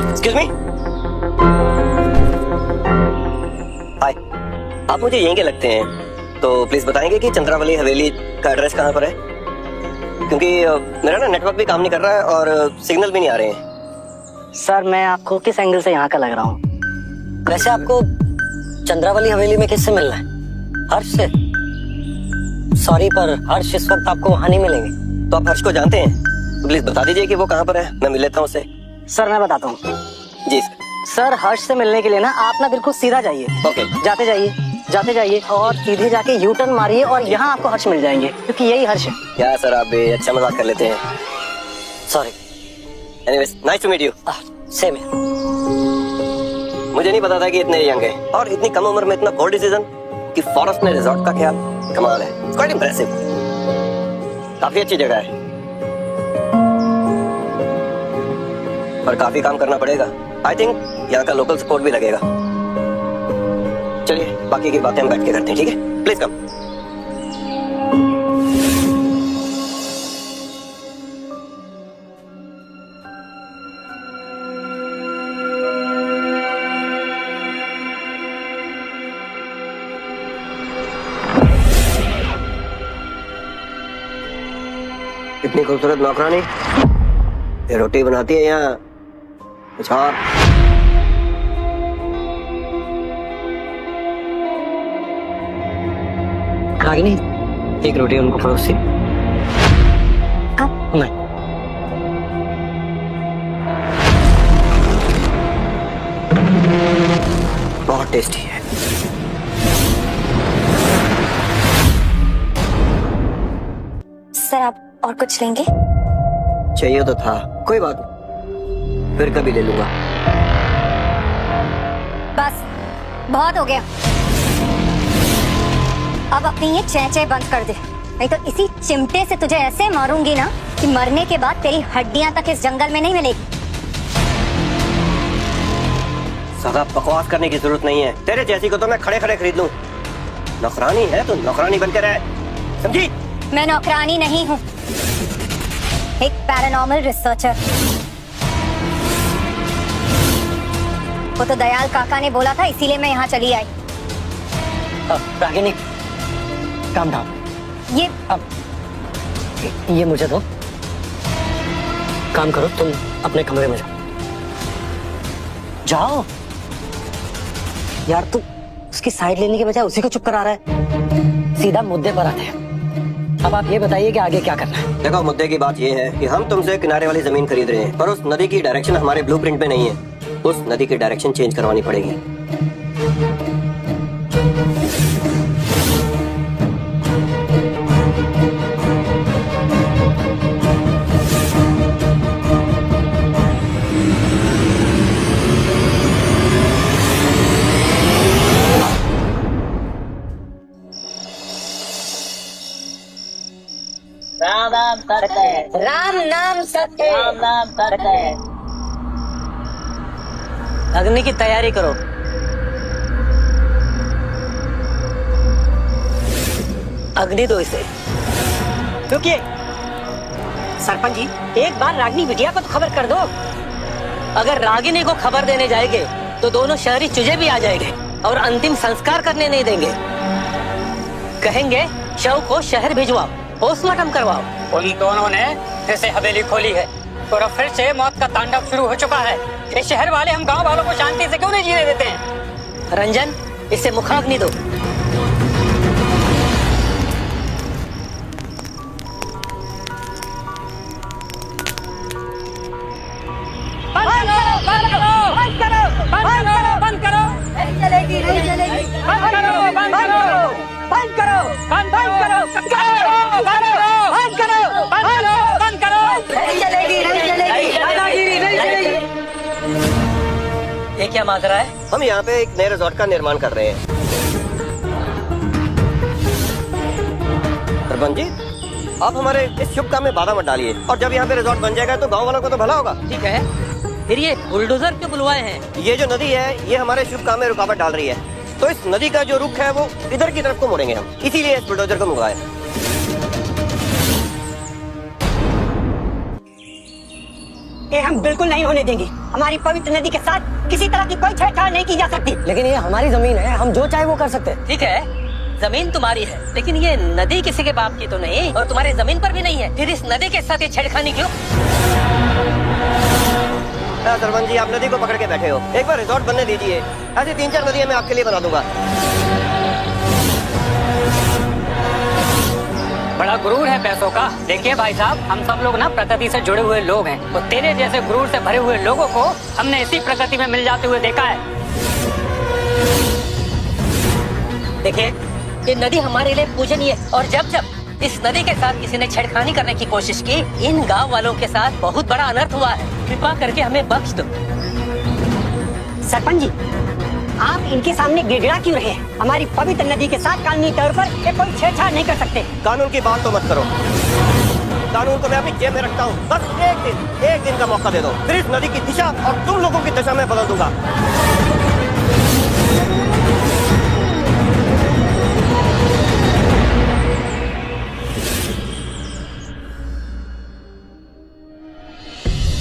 एक्सक्यूज मी, हाय, आप मुझे यहीं के लगते हैं, तो प्लीज बताएंगे कि चंद्रावली हवेली का एड्रेस कहाँ पर है? क्योंकि मेरा ना नेटवर्क भी काम नहीं कर रहा है और सिग्नल भी नहीं आ रहे हैं। सर मैं आपको किस एंगल से यहाँ का लग रहा हूँ? वैसे आपको चंद्रावली हवेली में किससे मिलना है? हर्ष से? सॉरी पर हर्ष इस वक्त आपको वहां नहीं मिलेंगे। तो आप हर्ष को जानते हैं? तो प्लीज बता दीजिए कि वो कहाँ पर है, मैं मिल लेता हूँ उससे। सर मैं बताता हूँ। जी सर। सर हर्ष से मिलने के लिए ना आप ना बिल्कुल सीधा जाइए। ओके। जाते जाइए और सीधे जाके यू टर्न मारिए और यहाँ आपको हर्ष मिल जाएंगे, क्योंकि यही हर्ष है। क्या सर, आप भी अच्छा मजाक कर लेते हैं। Sorry. Anyways, nice to meet you. Same है। मुझे नहीं पता था कि इतने यंग है और इतनी कम उम्र में इतना बोल्ड डिसीजन कि फॉरेस्ट में रिजॉर्ट का ख्याल। कमाल है, क्वाइट इंप्रेसिव। काफी अच्छी जगह है पर काफी काम करना पड़ेगा। आई थिंक यहाँ का लोकल सपोर्ट भी लगेगा। चलिए बाकी की बातें हम बैठ के करते हैं, ठीक है? Please come. इतनी खूबसूरत नौकरानी, ये रोटी बनाती है यहाँ कुछ और। रागिनी, एक रोटी उनको परोस दी। नहीं। बहुत टेस्टी है। सर आप और कुछ लेंगे? चाहिए तो था, कोई बात नहीं, फिर कभी ले लूंगा। बस बहुत हो गया, अब अपनी ये चेंचे बंद कर दे, नहीं तो इसी चिमटे से तुझे ऐसे मारूंगी ना कि मरने के बाद तेरी हड्डियां तक इस जंगल में नहीं मिलेगी। ज्यादा बकवास करने की जरूरत नहीं है, तेरे जैसी को तो मैं खड़े खड़े खरीद लूं। नौकरानी है तो नौकरानी बनकर रहे, समझी? मैं नौकरानी नहीं हूँ, एक पैरानॉर्मल रिसर्चर। वो तो दयाल काका ने बोला था, इसीलिए मैं यहाँ चली आई। Ragini, calm down. ये मुझे दो। काम करो, तुम अपने कमरे में जाओ। जाओ यार, तू उसकी साइड लेने के बजाय उसी को चुप करा रहा है। सीधा मुद्दे पर आते हैं। अब आप ये बताइए कि आगे क्या करना है? देखो, मुद्दे की बात ये है कि हम तुमसे किनारे वाली जमीन खरीद रहे हैं, पर उस नदी की डायरेक्शन हमारे ब्लूप्रिंट में नहीं है। उस नदी की डायरेक्शन चेंज करवानी पड़ेगी। राम नाम सत्य है, राम नाम सत्य। राम नाम सत्य है। अग्नि की तैयारी करो। अग्नि दो इसे। रुकिए सरपंच जी, एक बार रागिनी बिटिया को तो खबर कर दो। अगर रागिनी को खबर देने जाएंगे तो दोनों शहरी चुजे भी आ जाएंगे और अंतिम संस्कार करने नहीं देंगे। कहेंगे शव को शहर भिजवाओ, पोस्टमार्टम करवाओ। उन दोनों ने फिर से हवेली खोली है और अब फिर से मौत का तांडव शुरू हो चुका है। ये शहर वाले हम गांव वालों को शांति से क्यों नहीं जीने देते हैं? रंजन, इसे मुखाग्नि दो। बंद करो। नहीं चलेगी, नहीं चलेगी। बंद करो। नहीं चलेगी, नहीं चलेगी। ये क्या क्या माजरा है? हम यहाँ पे एक नए रिजॉर्ट का निर्माण कर रहे हैं। सरपंच जी, आप हमारे इस शुभ काम में बाधा मत डालिए, और जब यहाँ पे रिजॉर्ट बन जाएगा तो गांव वालों को तो भला होगा। ठीक है, फिर ये बुलडोजर क्यों बुलवाए हैं? ये जो नदी है ये हमारे शुभ काम में रुकावट डाल रही है, तो इस नदी का जो रुख है वो इधर की तरफ को मोड़ेंगे हम, इसीलिए इस बुलडोजर को मंगवाया। ये हम बिल्कुल नहीं होने देंगे। हमारी पवित्र नदी के साथ किसी तरह की कोई छेड़छाड़ नहीं की जा सकती। लेकिन ये हमारी जमीन है, हम जो चाहे वो कर सकते हैं। ठीक है, जमीन तुम्हारी है, लेकिन ये नदी किसी के बाप की तो नहीं, और तुम्हारे जमीन पर भी नहीं है। फिर इस नदी के साथ ये छेड़खानी क्यों? सरपंच जी, आप नदी को पकड़ के बैठे हो, एक बार रिजॉर्ट बनने दीजिए। ऐसी 3-4 नदियाँ मैं आपके लिए बना दूंगा। बड़ा गुरूर है पैसों का। देखिए भाई साहब, हम सब लोग ना प्रकृति से जुड़े हुए लोग हैं, तो तेरे जैसे गुरूर से भरे हुए लोगों को हमने इसी प्रकृति में मिल जाते हुए देखा है। देखिए, ये नदी हमारे लिए पूजनीय है, और जब जब इस नदी के साथ किसी ने छेड़खानी करने की कोशिश की, इन गांव वालों के साथ बहुत बड़ा अनर्थ हुआ है। कृपा करके हमें बख्श दो। सरपंच जी, आप इनके सामने गिड़गिड़ा क्यों रहे हैं? हमारी पवित्र नदी के साथ कानूनी तौर पर ये कोई छेड़छाड़ नहीं कर सकते। कानून की बात तो मत करो, कानून को मैं अपनी जेब में रखता हूँ। बस एक दिन का मौका दे दो, फिर इस नदी की दिशा और तुम लोगों की दिशा में बदल दूंगा।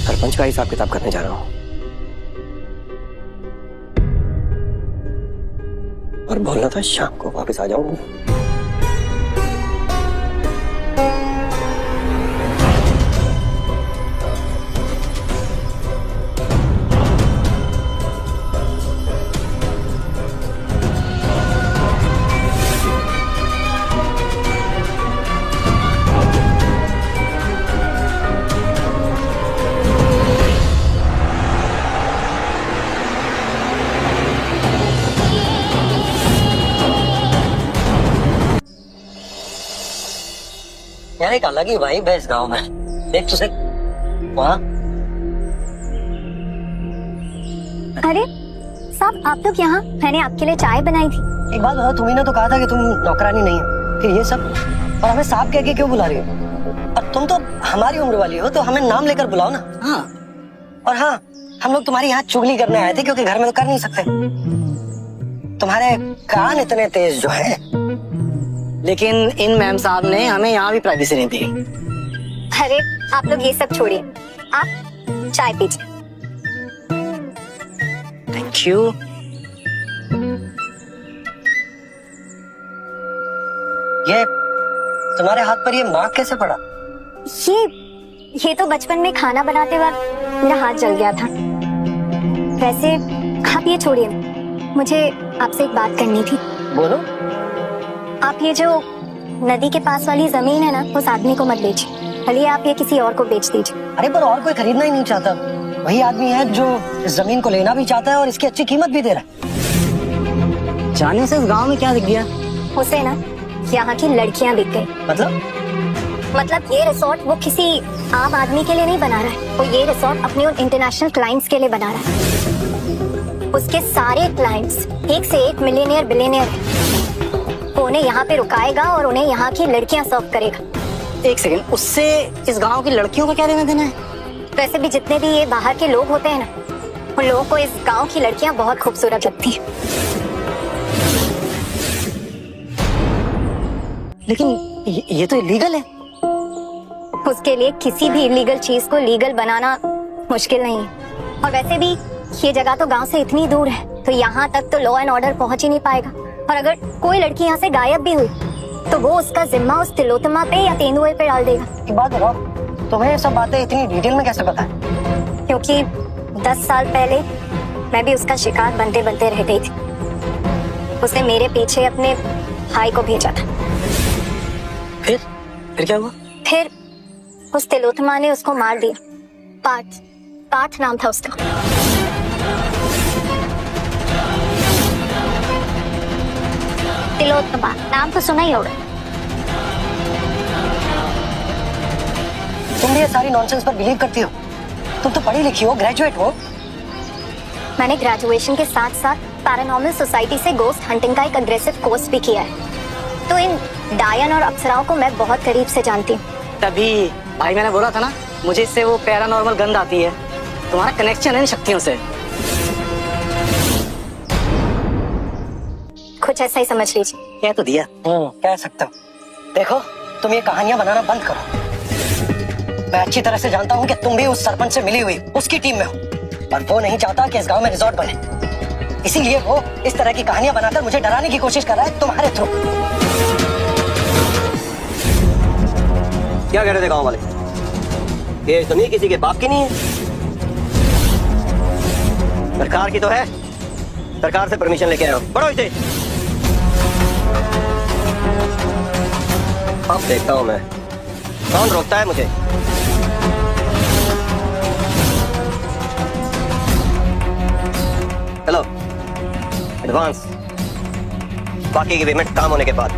सरपंच का हिसाब किताब करने जा रहा हूँ, और बोलना था शाम को वापस आ जाऊंगा। यार एक अलग ही वाइब है इस गांव में। देख तुझे वहाँ। अरे साहब, आप लोग यहाँ? मैंने आपके लिए चाय बनाई थी। एक बात बताओ, तुम्ही ने तो कहा था कि तुम नौकरानी नहीं हो, फिर ये सब, और हमें साहब कह के क्यों बुला रही हो? और तुम तो हमारी उम्र वाली हो, तो हमें नाम लेकर बुलाओ ना। हाँ, और हाँ, हम लोग तुम्हारे यहाँ चुगली करने आए थे, क्योंकि घर में तो कर नहीं सकते। तुम्हारे कान इतने तेज जो है। लेकिन इन मैम साहब ने हमें यहाँ भी प्राइवेसी नहीं दी। अरे आप लोग ये सब छोड़िए, आप चाय पीजिए। Thank you. ये तुम्हारे हाथ पर ये मार्क कैसे पड़ा? ये तो बचपन में खाना बनाते वक्त मेरा हाथ जल गया था। वैसे आप ये छोड़िए, मुझे आपसे एक बात करनी थी। बोलो। आप ये जो नदी के पास वाली जमीन है ना, उस आदमी को मत बेचिए, भले आप ये किसी और को बेच दीजिए। अरे पर और कोई खरीदना ही नहीं चाहता। वही आदमी है जो इस जमीन को लेना भी चाहता है और इसकी अच्छी कीमत भी दे रहा है। जाने से इस गांव में क्या दिख गया? उसे ना यहाँ की लड़कियाँ दिख गई। मतलब ये रिसोर्ट वो किसी आम आदमी के लिए नहीं बना रहा है, वो ये रिसोर्ट अपने उन इंटरनेशनल क्लाइंट्स के लिए बना रहा है। उसके सारे क्लाइंट्स एक से एक मिलियनियर बिलियनियर हैं। वो उन्हें यहाँ पे रुकाएगा और उन्हें यहाँ की लड़कियाँ सर्व करेगा। एक सेकंड, उससे इस गांव की लड़कियों का क्या लेना देना है? वैसे भी जितने भी ये बाहर के लोग होते हैं ना, उन लोगों को इस गांव की लड़कियाँ बहुत खूबसूरत लगती हैं। लेकिन ये तो इलीगल है। उसके लिए किसी भी इलीगल चीज को लीगल बनाना मुश्किल नहीं है। और वैसे भी ये जगह तो गांव से इतनी दूर है, तो यहाँ तक तो लॉ एंड ऑर्डर पहुंच ही नहीं पाएगा। और अगर कोई लड़की यहाँ से गायब भी हुई, तो वो उसका जिम्मा उस तिलोत्तमा पे या तेंदुए पे डाल देगा। एक बात बताओ, तुम्हें ये सब बातें इतनी डिटेल में कैसे पता है? क्योंकि 10 साल पहले मैं भी उसका शिकार बनते बनते रह गई थी। उसने मेरे पीछे अपने भाई को भेजा था। फिर क्या हुआ? फिर उस तिलोत्तमा ने उसको मार दिया। पार्थ नाम था उसका। तिलोत्तमा नाम तो सुना ही होगा। तुम भी ये सारी नॉनसेंस पर बिलीव करती हो? तुम तो पढ़ी लिखी हो, ग्रेजुएट हो। मैंने ग्रेजुएशन के साथ साथ पैरानॉर्मल सोसाइटी से गोस्ट हंटिंग का एक अग्रेसिव कोर्स भी किया है, तो इन डायन और अप्सराओं को मैं बहुत करीब से जानती हूँ। तभी भाई मैंने बोला था ना, मुझे इससे वो पैरानॉर्मल गंध आती है। तुम्हारा कनेक्शन है इन शक्तियों से। कुछ ऐसा ही समझ लीजिए। कह तो दिया। कह सकता हूँ। देखो, तुम ये कहानियां बनाना बंद करो। मैं अच्छी तरह से जानता हूँ कि तुम भी उस सरपंच से मिली हुई उसकी टीम में हो, और वो नहीं चाहता कि इस गांव में रिजॉर्ट बने। इसीलिए वो इस तरह की कहानियां बनाकर मुझे डराने की कोशिश कर रहा है तुम्हारे थ्रू। क्या कह रहे थे गांव वाले? ये जमीन किसी के बाप की नहीं है, सरकार की तो है। सरकार से परमिशन लेके आया हूं। बढ़ो इसे। अब देखता हूं मैं कौन रोकता है मुझे। हेलो, एडवांस, बाकी की पेमेंट काम होने के बाद।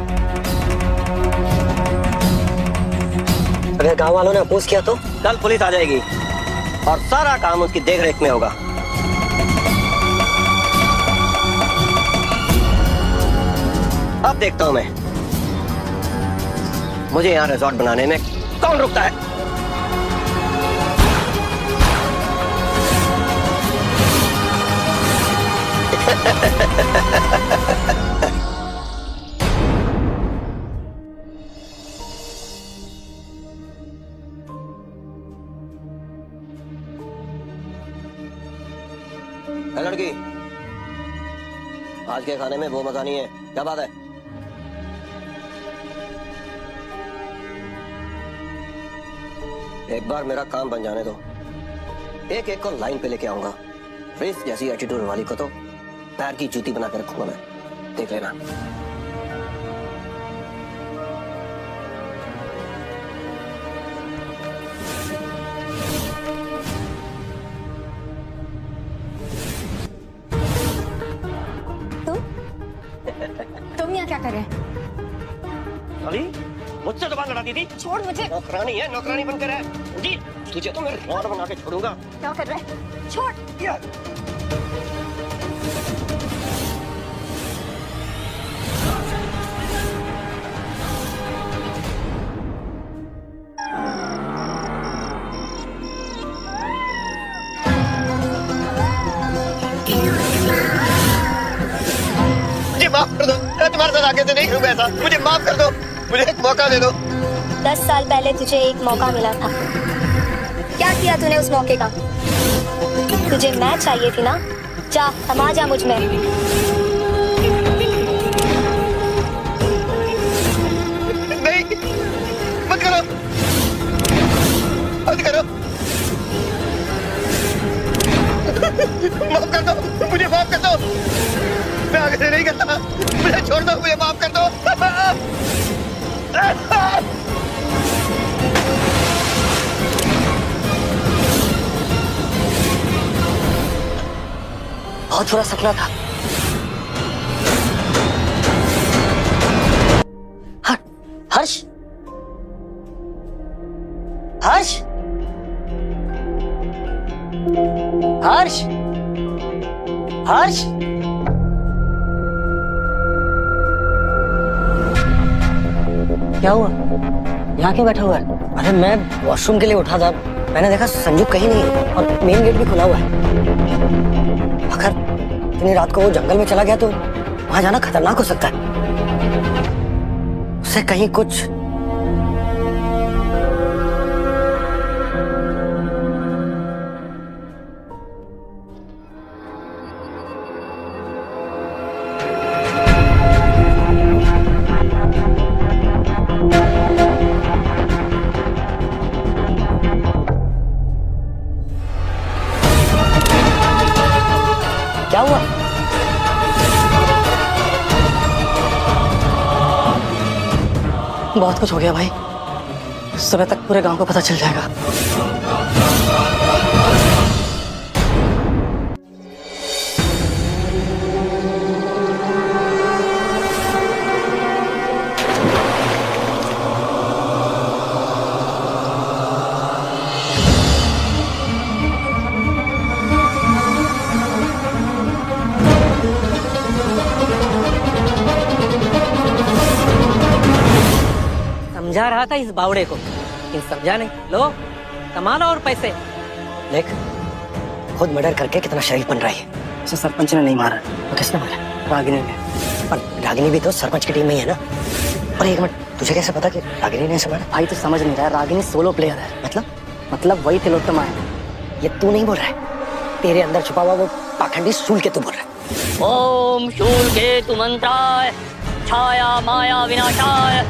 अगर गांव वालों ने अपोज किया तो कल पुलिस आ जाएगी और सारा काम उसकी देखरेख में होगा। अब देखता हूं मैं मुझे यहाँ रिजॉर्ट बनाने में कौन रुकता है। लड़की, आज के खाने में वो मजा नहीं है, क्या बात है? एक बार मेरा काम बन जाने दो, एक एक को लाइन पे लेके आऊंगा। फ्रिज जैसी एटीट्यूड वाली को तो पैर की जूती बना के रखूंगा मैं, देख लेना। तुम यहाँ क्या कर रहे हैं? अली, मुझसे जुबान लड़ाती थी। छोड़ मुझे। नौकरानी है, नौकरानी बनकर है जी। तुझे तो मैं रिजॉर्ट बना के छोड़ूंगा। क्या कर रहे हैं? छोड़। मुझे माफ कर दो, मैं तुम्हारे साथ आगे से नहीं करूंगा ऐसा। मुझे माफ कर दो, मुझे एक मौका दे दो। 10 साल पहले तुझे एक मौका मिला था, क्या किया तूने उस मौके का? तुझे मैं चाहिए थी ना, जा समा जा मुझ में। नहीं, मत करो, मत करो। माफ कर दो, मुझे माफ कर दो। मैं आगे से नहीं करता, मुझे छोड़ दो, मुझे माफ कर दो। बहुत बुरा सपना था। हर्ष, हर्ष, हर्ष, हर्ष। क्या हुआ? यहाँ क्यों बैठा हुआ है? अरे मैं वॉशरूम के लिए उठा था, मैंने देखा संजू कहीं नहीं है और मेन गेट भी खुला हुआ है। अगर इतनी रात को वो जंगल में चला गया तो वहां जाना खतरनाक हो सकता है। उससे कहीं कुछ क्या हुआ? बहुत कुछ हो गया भाई, सुबह तक पूरे गांव को पता चल जाएगा। समझा रहा था इस बावड़े को, लेकिन समझा नहीं। लो कमा लो और पैसे। देख खुद मर्डर करके कितना शरीफ बन रहा है। उसे सरपंच ने नहीं मारा, तो किसने मारा? रागिनी ने। पर रागिनी भी तो सरपंच की टीम में ही है ना। और एक मिनट, तुझे कैसे पता कि रागिनी ने इसे मारा? भाई तो समझ नहीं रहा, रागिनी सोलो प्लेयर है। मतलब वही तिलोत्तमा है। ये तू नहीं बोल रहा है, तेरे अंदर छुपा हुआ वो पाखंडी सूल के तू बोल रहा है। ओम शूलकेतु मंत्राय छाया माया विनाशाय।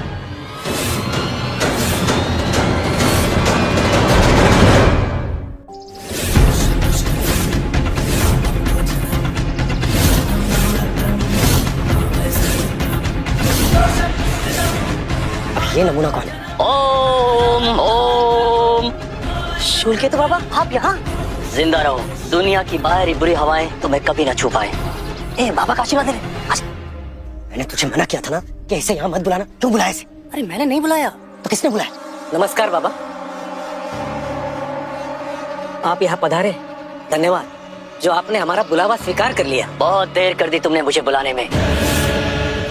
अब ये नमूना कौन है? ओम ओम। सूल के तो बाबा आप यहाँ? जिंदा रहो, दुनिया की बाहरी बुरी हवाएं तुम्हें कभी न छू पाए। ए बाबा का आशीर्वाद दे। मैंने तुझे मना किया था ना कि इसे यहाँ मत बुलाना, क्यों बुलाया इसे? अरे मैंने नहीं बुलाया। तो किसने बुलाया? नमस्कार बाबा, आप यहाँ पधारे, धन्यवाद जो आपने हमारा बुलावा स्वीकार कर लिया। बहुत देर कर दी तुमने मुझे बुलाने में।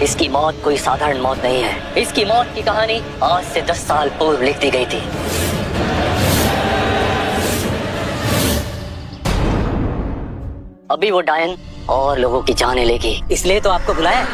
इसकी मौत कोई साधारण मौत नहीं है। इसकी मौत की कहानी आज से 10 साल पूर्व लिख दी गई थी। अभी वो डायन और लोगों की जानें लेगी, इसलिए तो आपको बुलाया।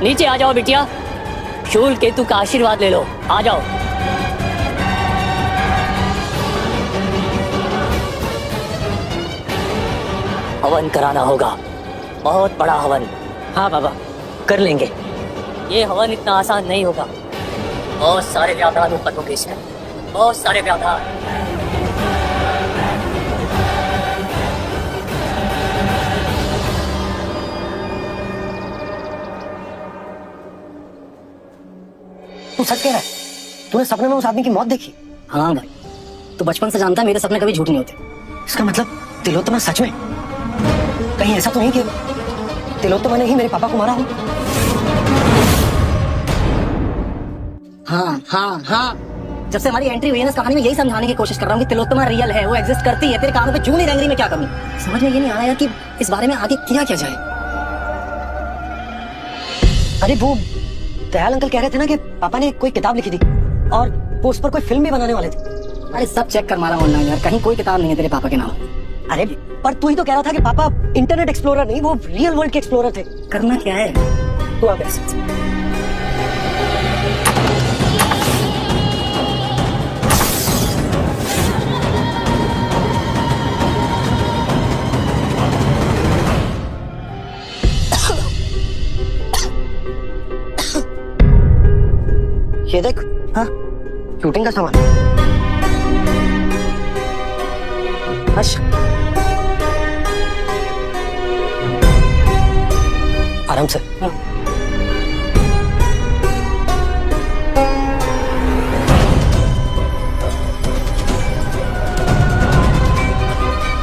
नीचे आ जाओ बिटिया, शूल केतु का आशीर्वाद ले लो। आ जाओ। हवन कराना होगा, बहुत बड़ा हवन। हाँ बाबा कर लेंगे। ये हवन इतना आसान नहीं होगा, बहुत सारे व्यवधान उत्पन्न होंगे इसमें, बहुत सारे व्यवधान। तू सच कह रहा है? तूने सपने में उस आदमी की मौत देखी? हाँ भाई, तू बचपन से जानता है मेरे सपने कभी झूठ नहीं होते। इसका मतलब तिलोत्तमा सच में? कहीं ऐसा तो नहीं कि तिलोत्तमा ने ही मेरे पापा को मारा हो? हाँ। जब से हमारी एंट्री हुई है ना इस कहानी में, यही समझाने की कोशिश कर रहा हूँ कि तिलोत्तमा रियल है, वो एग्जिस्ट करती है। तेरे कानों पे जूं नहीं रेंग रही, में क्या कमी? समझ में ये नहीं आ रहा यार कि इस बारे में आगे किया क्या जाए। अरे वो दयाल अंकल कह रहे थे ना कि पापा ने कोई किताब लिखी थी और वो उस पर कोई फिल्म भी बनाने वाले थे। अरे सब चेक कर मारा ऑनलाइन यार, कहीं कोई किताब नहीं है तेरे पापा के नाम। अरे पर तू ही तो कह रहा था कि पापा इंटरनेट एक्सप्लोरर नहीं, वो रियल वर्ल्ड के एक्सप्लोरर थे। करना क्या है? तू आ गया। ये देख, हाँ शूटिंग का सामान। अच्छा आराम से। हाँ।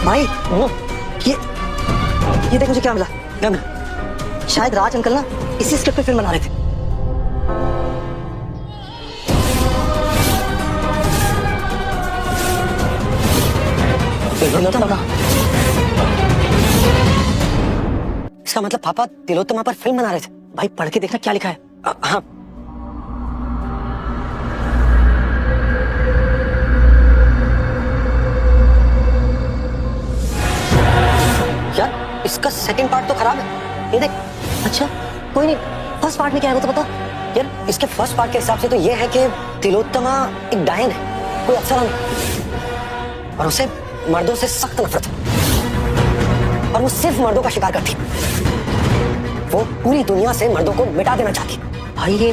भाई ये देख मुझे क्या मिला। क्या मिला? शायद राज अंकल ना इसी स्क्रिप्ट पे फिल्म बना रहे थे। इसका मतलब पापा तिलोत्तमा पर फिल्म बना रहे थे। भाई पढ़ के देखना क्या लिखा है। हाँ यार इसका सेकंड पार्ट तो खराब है। ये देख। अच्छा कोई नहीं, फर्स्ट पार्ट में क्या है वो तो बता यार। इसके फर्स्ट पार्ट के हिसाब से तो ये है कि तिलोत्तमा एक डायन है, कोई अप्सरा नहीं, और उसे मर्दों से सख्त नफरत है और वो सिर्फ मर्दों का शिकार करती। वो पूरी दुनिया से मर्दों को मिटा देना चाहती। भाई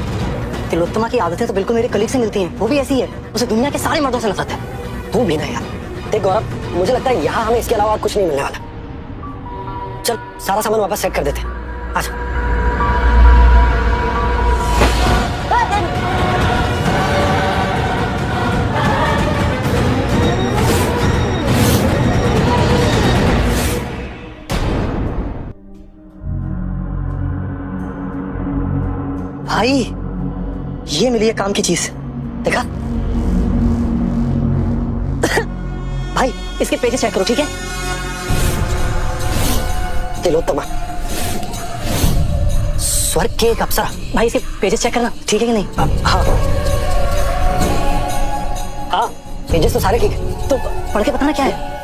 तिलोत्तमा की आदतें तो बिल्कुल मेरे कलीग से मिलती हैं। वो भी ऐसी है, उसे दुनिया के सारे मर्दों से नफरत है। तू भी ना यार। देख गौरव, मुझे लगता है यहाँ हमें इसके अलावा और कुछ नहीं मिलने वाला। चल सारा सामान वापस सेट कर देते हैं। आजा। भाई ये मिली है काम की चीज, देखा? भाई इसके पेजेस चेक करो, ठीक है? तिलोत्तमा, स्वर्ग के एक अप्सरा। भाई इसके पेजेस चेक करना, ठीक है कि नहीं? हाँ हाँ, पेजेस तो सारे ठीक है। तो पढ़ के बताना क्या है?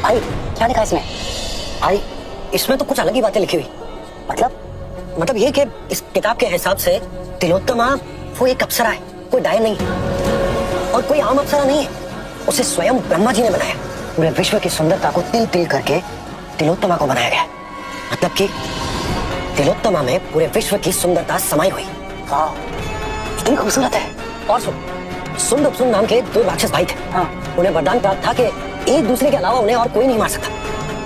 भाई क्या लिखा है इसमें? भाई इसमें तो कुछ अलग ही बातें लिखी हुई। मतलब ये कि इस किताब के हिसाब से तिलोत्तमा वो एक अप्सरा है, कोई डायन नहीं है और कोई आम अप्सरा नहीं है। उसे स्वयं ब्रह्मा जी ने बनाया। पूरे विश्व की सुंदरता को तिल तिल करके तिलोत्तमा को बनाया गया। मतलब कि तिलोत्तमा में पूरे विश्व की सुंदरता समाई हुई। वाह, कितनी खूबसूरत है। और सुंद उपसुंद नाम के दो राक्षस भाई थे। हाँ। उन्हें वरदान प्राप्त था कि एक दूसरे के अलावा उन्हें और कोई नहीं मार सकता।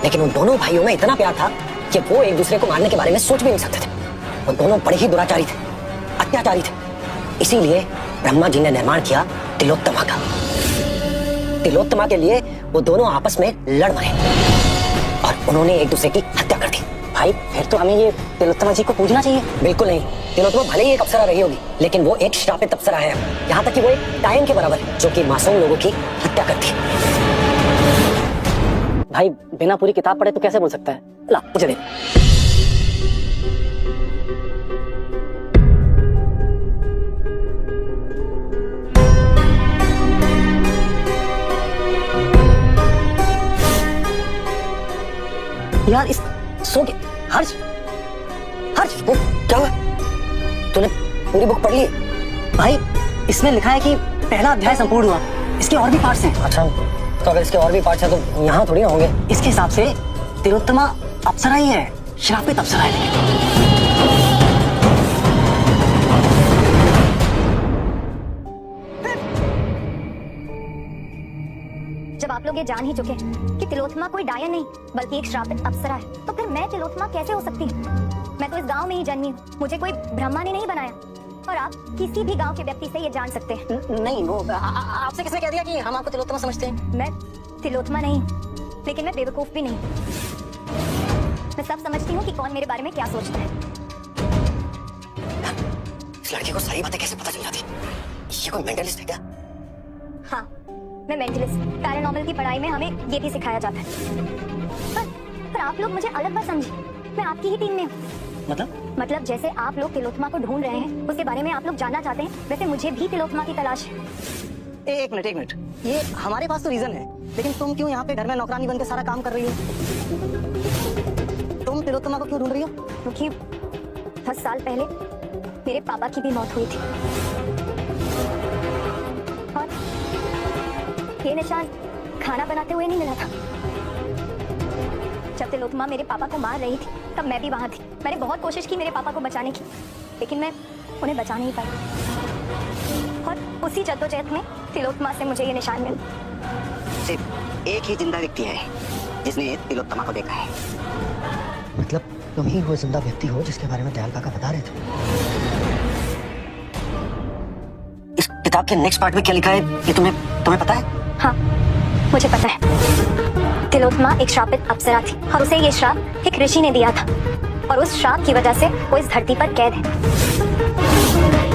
लेकिन उन दोनों भाइयों में इतना प्यार था कि वो एक दूसरे को मारने के बारे में सोच भी नहीं सकते थे। वो दोनों बड़े ही दुराचारी थे, अत्याचारी थे। इसीलिए ब्रह्मा जी ने निर्माण किया तिलोत्तमा का। तिलोत्तमा के लिए वो दोनों आपस में लड़ मरे और उन्होंने एक दूसरे की हत्या कर दी। भाई फिर तो हमें ये तिलोत्तमा जी को पूजना चाहिए। बिल्कुल नहीं, तिलोत्तमा भले ही एक अप्सरा रही होगी, लेकिन वो एक श्रापित अप्सरा है। यहाँ तक कि वो एक डायन के बराबर है, जो कि मासूम लोगों की हत्या करती है। भाई बिना पूरी किताब पढ़े तो कैसे बोल सकता है? ला मुझे दे। यार इस सो के हर्ष वो क्या हुआ? तूने पूरी बुक पढ़ ली? भाई इसमें लिखा है कि पहला अध्याय संपूर्ण हुआ, इसके और भी पार्ट्स हैं। अच्छा, तो अगर इसके और भी पार्ट्स हैं तो यहाँ थोड़ी ना होंगे। इसके हिसाब से तिलोत्तमा अप्सरा ही है, श्रापित अप्सरा है। जब आप लोग ये जान ही चुके कि तिलोत्तमा कोई डायन नहीं बल्कि एक श्रापित अप्सरा है, तो फिर मैं तिलोत्तमा कैसे हो सकती हूँ? मैं तो इस गांव में ही जन्मी हूँ, मुझे कोई ब्रह्मा ने नहीं बनाया। और आप किसी भी गांव के व्यक्ति से ये जान सकते हैं। नहीं वो आपसे किसने कह दिया कि हम आपको तिलोत्तमा समझते हैं? मैं तिलोत्तमा नहीं, लेकिन मैं बेवकूफ भी नहीं। मैं सब समझती हूँ कि कौन मेरे बारे में क्या सोचता है। इस लड़की को सारी बातें कैसे पता चल जाती? ये कोई मेंटलिस्ट है क्या? हाँ, मैं मेंटलिस्ट। पैरानॉर्मल की पढ़ाई में हमें ये भी सिखाया जाता है। पर आप लोग मुझे अलग बात समझे, मैं आपकी ही टीम में हूँ। मतलब जैसे आप लोग तिलोत्तमा को ढूंढ रहे हैं, उसके बारे में आप लोग जानना चाहते हैं, वैसे मुझे भी तिलोत्तमा की तलाश है। एक मिनट, ये हमारे पास तो रीजन है, लेकिन तुम क्यों यहाँ पे घर में नौकरानी बनकर सारा काम कर रही हो? तुम तिलोत्तमा को क्यों ढूंढ रही हो? क्योंकि 10 साल पहले मेरे पापा की भी मौत हुई थी और ये निशान खाना बनाते हुए नहीं मिला था। जब तिलोत्तमा मेरे पापा को मार रही थी तब मैं भी वहां थी। मैंने बहुत कोशिश की मेरे पापा को बचाने की, लेकिन मैं उन्हें बचा नहीं पाई। और उसी जद्दोजहद में तिलोत्तमा से मुझे ये निशान मिला। सिर्फ एक ही जिंदा व्यक्ति है जिसने तिलोत्तमा को देखा है। मतलब तुम ही वो जिंदा व्यक्ति हो जिसके बारे में दयाल काका बता रहे थे। इस किताब के नेक्स्ट पार्ट में क्या लिखा है ये तुम्हें पता है? हाँ, मुझे पता है। तिलोत्तमा एक श्रापित अप्सरा थी और उसे ये श्राप एक ऋषि ने दिया था, और उस श्राप की वजह से वो इस धरती पर कैद है।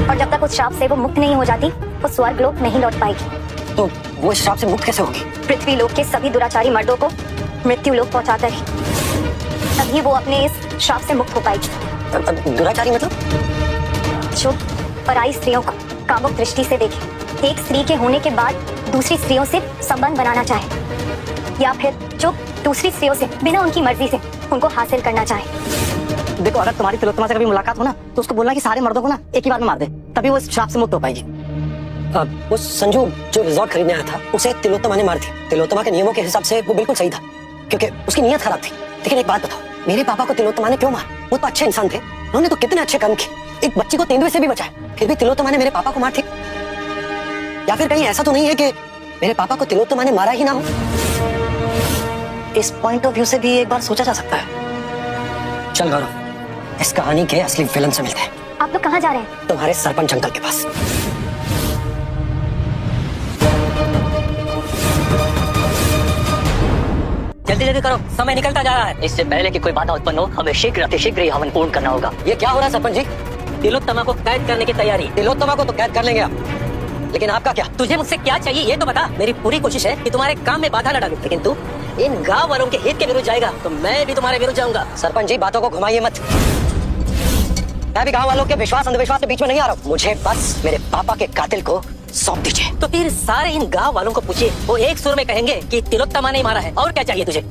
और जब तक उस श्राप से वो मुक्त नहीं हो जाती, वो स्वर्ग लोक नहीं लौट पाएगी। तो वो इस श्राप से मुक्त कैसे होगी? पृथ्वी लोक के सभी दुराचारी मर्दों को मृत्यु लोक पहुंचाता है, तभी वो अपने इस श्राप से मुक्त हो पाएगी। दुराचारी मतलब? जो पराई स्त्रियों को कामुक दृष्टि से देखे, एक स्त्री के होने के बाद दूसरी स्त्रियों से संबंध बनाना चाहे, या फिर जो दूसरी स्त्रियों से बिना उनकी मर्जी से उनको हासिल करना चाहे। देखो अगर तुम्हारी तिलोत्तमा से कभी मुलाकात हो ना तो उसको बोलना कि सारे मर्दों को ना एक ही बार में मार दे, तभी वो इस श्राप से मुक्त हो पाएगी। वो संजू जो रिजॉर्ट खरीदने आया था उसे तिलोत्तमा ने मार दी। तिलोत्तमा के नियमों के हिसाब से वो बिल्कुल सही था क्योंकि उसकी नीयत खराब थी। लेकिन एक बात बताओ, मेरे पापा को तिलोत्तमा ने क्यों मारा? वो तो अच्छे इंसान थे, उन्होंने तो कितने अच्छे काम किए, एक बच्ची को तेंदुए से भी बचाया, फिर भी तिलोत्तमा ने मेरे पापा को मार दी। या फिर कहीं ऐसा तो नहीं है कि मेरे पापा को तिलोत्तमा ने मारा ही ना हो? इस पॉइंट ऑफ व्यू से भी एक बार सोचा जा सकता है। चल गौरव, इस कहानी के असली विलन से मिलते हैं। आप लोग कहाँ जा रहे हैं? तुम्हारे सरपंच अंकल के पास। जल्दी जल्दी करो, समय निकलता जा रहा है। इससे पहले कि कोई बाधा उत्पन्न हो, हमें शीघ्र ही हवन पूर्ण करना होगा। ये क्या हो रहा है सरपंच जी? तिलोत्तमा को कैद करने की तैयारी। तिलोत्तमा को तो कैद कर लेंगे आप, लेकिन आपका क्या? तुझे मुझसे क्या चाहिए ये तो बता। मेरी पूरी कोशिश है कि तुम्हारे काम में बाधा न डालूं, लेकिन तू इन गांव वालों के हित के विरुद्ध जाएगा तो मैं भी तुम्हारे विरुद्ध जाऊंगा। सरपंच जी बातों को घुमाइए मत। मैं भी गांव वालों के विश्वास अंधविश्वास के बीच में नहीं आ रहा हूँ। मुझे बस मेरे पापा के कातिल को सौंप दीजिए। तो फिर सारे इन गांव वालों को पूछिए, वो एक सुर में कहेंगे कि तिलोत्तमा ने मारा है। और क्या चाहिए तुझे?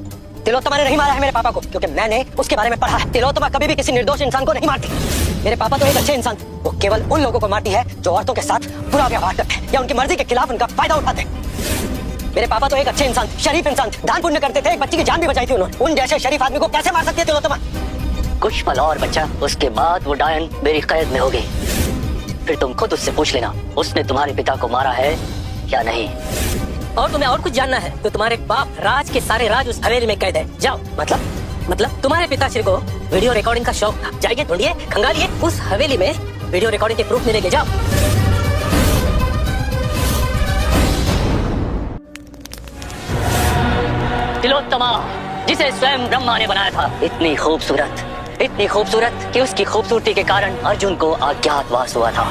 तिलोत्तमा ने नहीं मारा है मेरे पापा को, क्योंकि मैंने उसके बारे में पढ़ा है। तिलोत्तमा कभी भी किसी निर्दोष इंसान को नहीं मारती। मेरे पापा तो एक अच्छे इंसान थे, वो केवल उन लोगों को मारती है जो औरतों के साथ बुरा व्यवहार करते हैं या उनकी मर्जी के खिलाफ उनका फायदा उठाते हैं। मेरे पापा तो एक अच्छे इंसान, शरीफ इंसान थे, दान पुण्य करते थे, एक बच्ची की जान भी बचाई थी उन्होंने। उन जैसे शरीफ आदमी को कैसे मार सकती है तिलोत्तमा? कुछ पल और बच्चा, उसके बाद वो डायन मेरी कैद में होगी। फिर तुम खुद उससे पूछ लेना उसने तुम्हारे पिता को मारा है या नहीं। और तुम्हें और कुछ जानना है तो तुम्हारे बाप राज के सारे राज उस हवेली में कैद है। जाओ। मतलब तुम्हारे पिताश्री को वीडियो रिकॉर्डिंग का शौक था। जाइए, ढूंढिए, खंगालिए, उस हवेली में वीडियो रिकॉर्डिंग के प्रूफ मिलेंगे। जाओ। तिलोत्तमा, जिसे स्वयं ब्रह्मा ने बनाया था, इतनी खूबसूरत कि उसकी खूबसूरती के कारण अर्जुन को अज्ञातवास हुआ था।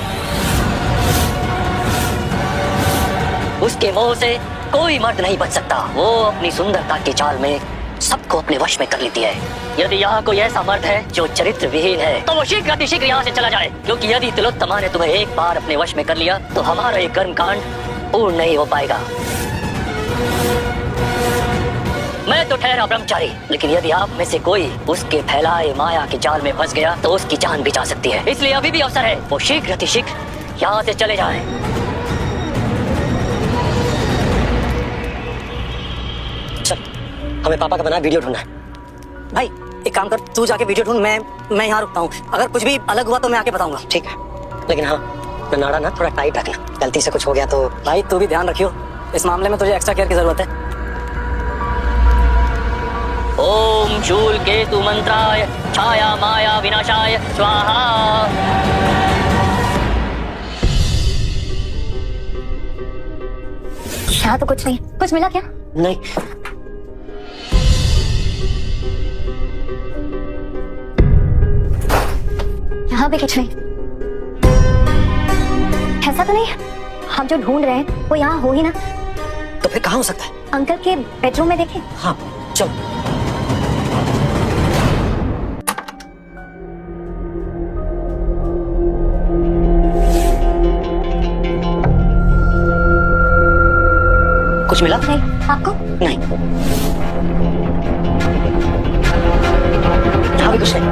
उसके मोह से कोई मर्द नहीं बच सकता। वो अपनी सुंदरता की चाल में सबको अपने वश में कर लेती है। यदि यहाँ कोई ऐसा मर्द है जो चरित्र विहीन है तो वो शीघ्र यहाँ से चला जाए, क्योंकि यदि तिलोत्तमा ने तुम्हें एक बार अपने वश में कर लिया तो हमारा ये कर्मकांड पूर्ण नहीं हो पाएगा। मैं तो ठहरा ब्रह्मचारी, लेकिन यदि आप में से कोई उसके फैलाए माया के जाल में फंस गया तो उसकी जान भी जा सकती है। इसलिए अभी भी अवसर है, वो शीघ्र यहाँ से चले जाएं। चल, हमें पापा का बनाया वीडियो ढूंढना है। भाई एक काम कर, तू जाके वीडियो ढूंढ, मैं यहाँ रुकता हूँ। अगर कुछ भी अलग हुआ तो मैं आके बताऊंगा। ठीक है, लेकिन हाँ नाड़ा ना थोड़ा टाइट रखना, गलती से कुछ हो गया तो। भाई तू भी ध्यान रखियो, इस मामले में तुझे एक्स्ट्रा केयर की जरूरत है। ओम शूल केतु मंत्राय छाया माया विनाशाय स्वाहा। यहाँ तो कुछ नहीं। कुछ मिला क्या? नहीं। यहाँ भी कुछ नहीं। ऐसा तो नहीं हम जो ढूंढ रहे हैं वो यहाँ हो ही ना? तो फिर कहाँ हो सकता है? अंकल के बेडरूम में देखें। हाँ चलो। कुछ मिला? नहीं। आपको? नहीं, यहाँ भी कुछ नहीं।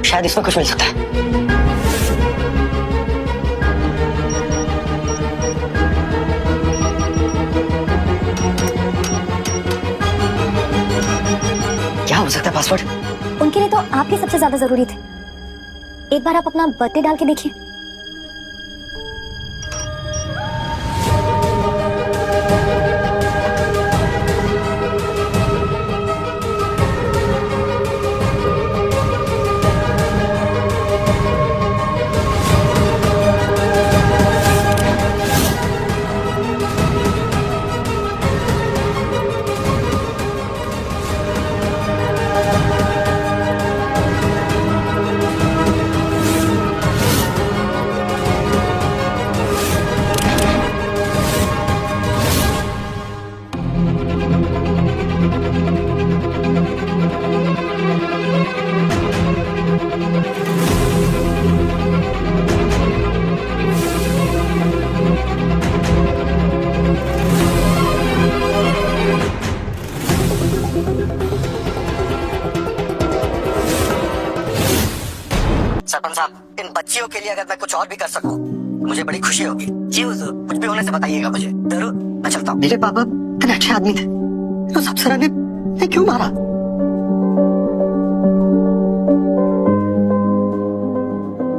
शायद इसमें कुछ मिल सकता है। क्या हो सकता है पासवर्ड? उनके लिए तो आप ही सबसे ज्यादा जरूरी थे। एक बार आप अपना बर्थडे डाल के देखिए। सरपंच साहब, इन बच्चियों के लिए अगर मैं कुछ और भी कर सकूं मुझे बड़ी खुशी होगी। जी हुजूर। कुछ भी होने से बताइएगा मुझे। जरूर। मैं चलता हूँ। मेरे पापा इतने अच्छे आदमी थे, उस अप्सरा ने क्यों मारा?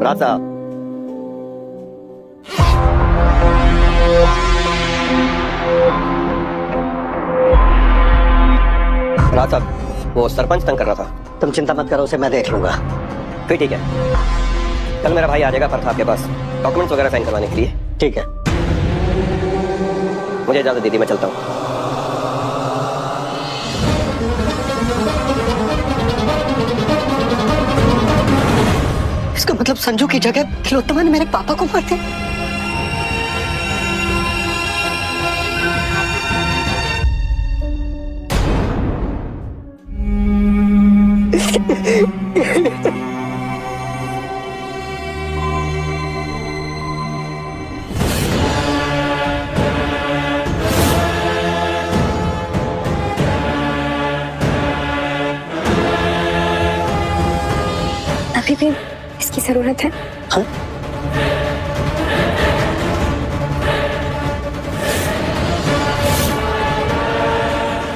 राज साहब, राज साहब, वो सरपंच तंग कर रहा था। तुम चिंता मत करो, उसे मैं देख लूंगा। फिर ठीक है, कल मेरा भाई आ जाएगा फर्क आपके पास डॉक्यूमेंट्स वगैरह साइन करवाने के लिए। ठीक है। मुझे इजाजत दीदी, मैं चलता हूँ। इसका मतलब संजू की जगह तिलोत्तमा ने मेरे पापा को मार दिया। अभी भी इसकी जरूरत है? हाँ?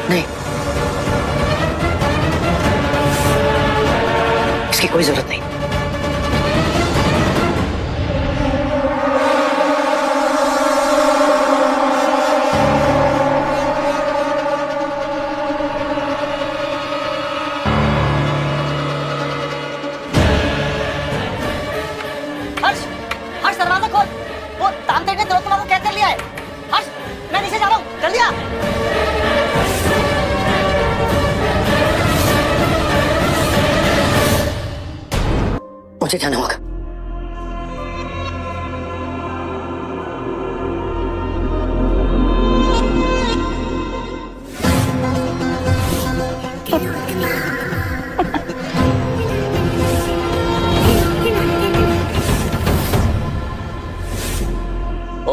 नहीं, इसकी कोई जरूरत नहीं। हर्ष, हर्ष दरवाजा खोल। वो तांत्रिक ने तिलोत्तमा को कैद कर लिया है। हर्ष, मैं नीचे जा रहा हूँ, जल्दी आ। मुझे जाना होगा।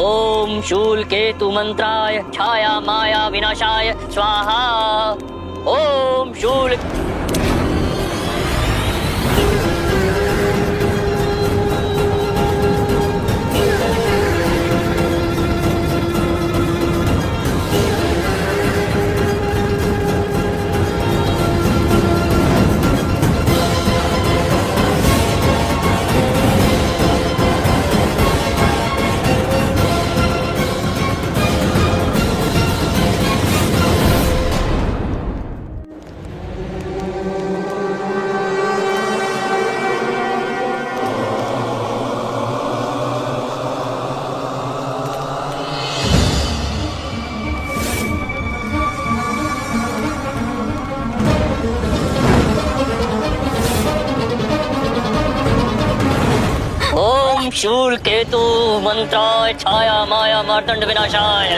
ओम शूल केतु मंत्राय छाया माया विनाशाय स्वाहा। ओम शूल। ओम शूल केतु मंत्राय छाया माया मार्तंड विनाशाय।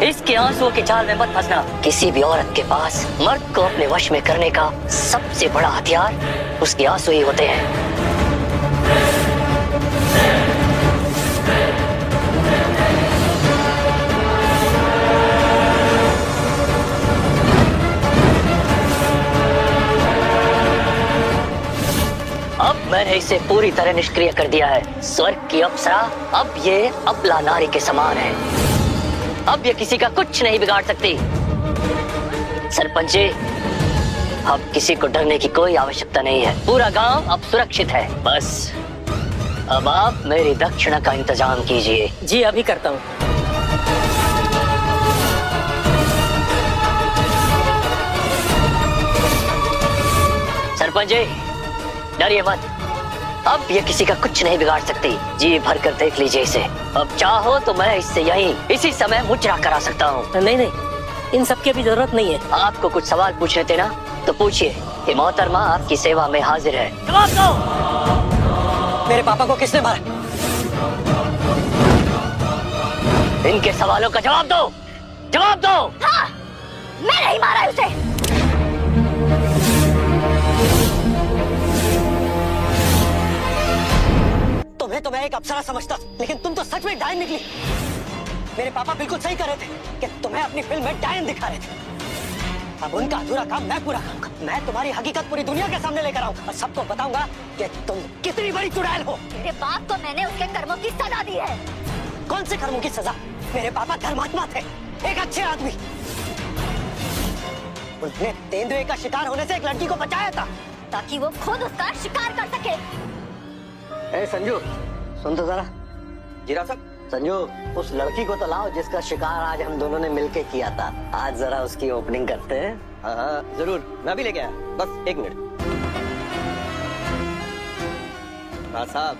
इसके आंसुओं के जाल में मत फंसना। किसी भी औरत के पास मर्द को अपने वश में करने का सबसे बड़ा हथियार उसके आंसू ही होते हैं। अब मैंने इसे पूरी तरह निष्क्रिय कर दिया है। स्वर्ग की अप्सरा अब ये अबला नारी के समान है। अब ये किसी का कुछ नहीं बिगाड़ सकती। सरपंच जी, अब किसी को डरने की कोई आवश्यकता नहीं है। पूरा गांव अब सुरक्षित है। बस अब आप मेरी दक्षिणा का इंतजाम कीजिए। जी अभी करता हूँ। सरपंच जी, डरिए मत। अब ये किसी का कुछ नहीं बिगाड़ सकती। जी भर कर देख लीजिए इसे। अब चाहो तो मैं इससे यहीं इसी समय मुजरा करा सकता हूँ। नहीं नहीं, इन सब की अभी जरूरत नहीं है। आपको कुछ सवाल पूछने थे ना, तो पूछिए। कि मोहतरमा आपकी सेवा में हाजिर है। जवाब दो। मेरे पापा को किसने मारा? इनके सवालों का जवाब दो। जवाब दो। हाँ, मैं नहीं मारा है उसे। तुम्हें तो मैं एक अप्सरा समझता, लेकिन तुम तो सच में डायन निकली। मेरे पापा बिल्कुल सही कह रहे थे कि तुम्हें अपनी फिल्म में डायन दिखा रहे थे। अब उनका अधूरा काम मैं पूरा करूंगा। मैं तुम्हारी हकीकत पूरी दुनिया के सामने लेकर आऊंगा और सबको बताऊंगा कि तुम कितनी बड़ी चुड़ैल हो। मेरे बाप को मैंने उसके कर्मों की सजा दी है। कौन से कर्मों की सजा? मेरे पापा धर्मात्मा थे, एक अच्छे आदमी। उन्होंने तेंदुए का शिकार होने से एक लड़की को बचाया था ताकि वो खुद उसका शिकार कर सके। ए संजू, सुन तो जरा। जीरा साहब, संजू, उस लड़की को तो लाओ जिसका शिकार आज हम दोनों ने मिलके किया था। आज जरा उसकी ओपनिंग करते हैं। हाँ हाँ जरूर, मैं भी लेके आया, बस 1 मिनट। हाँ साहब,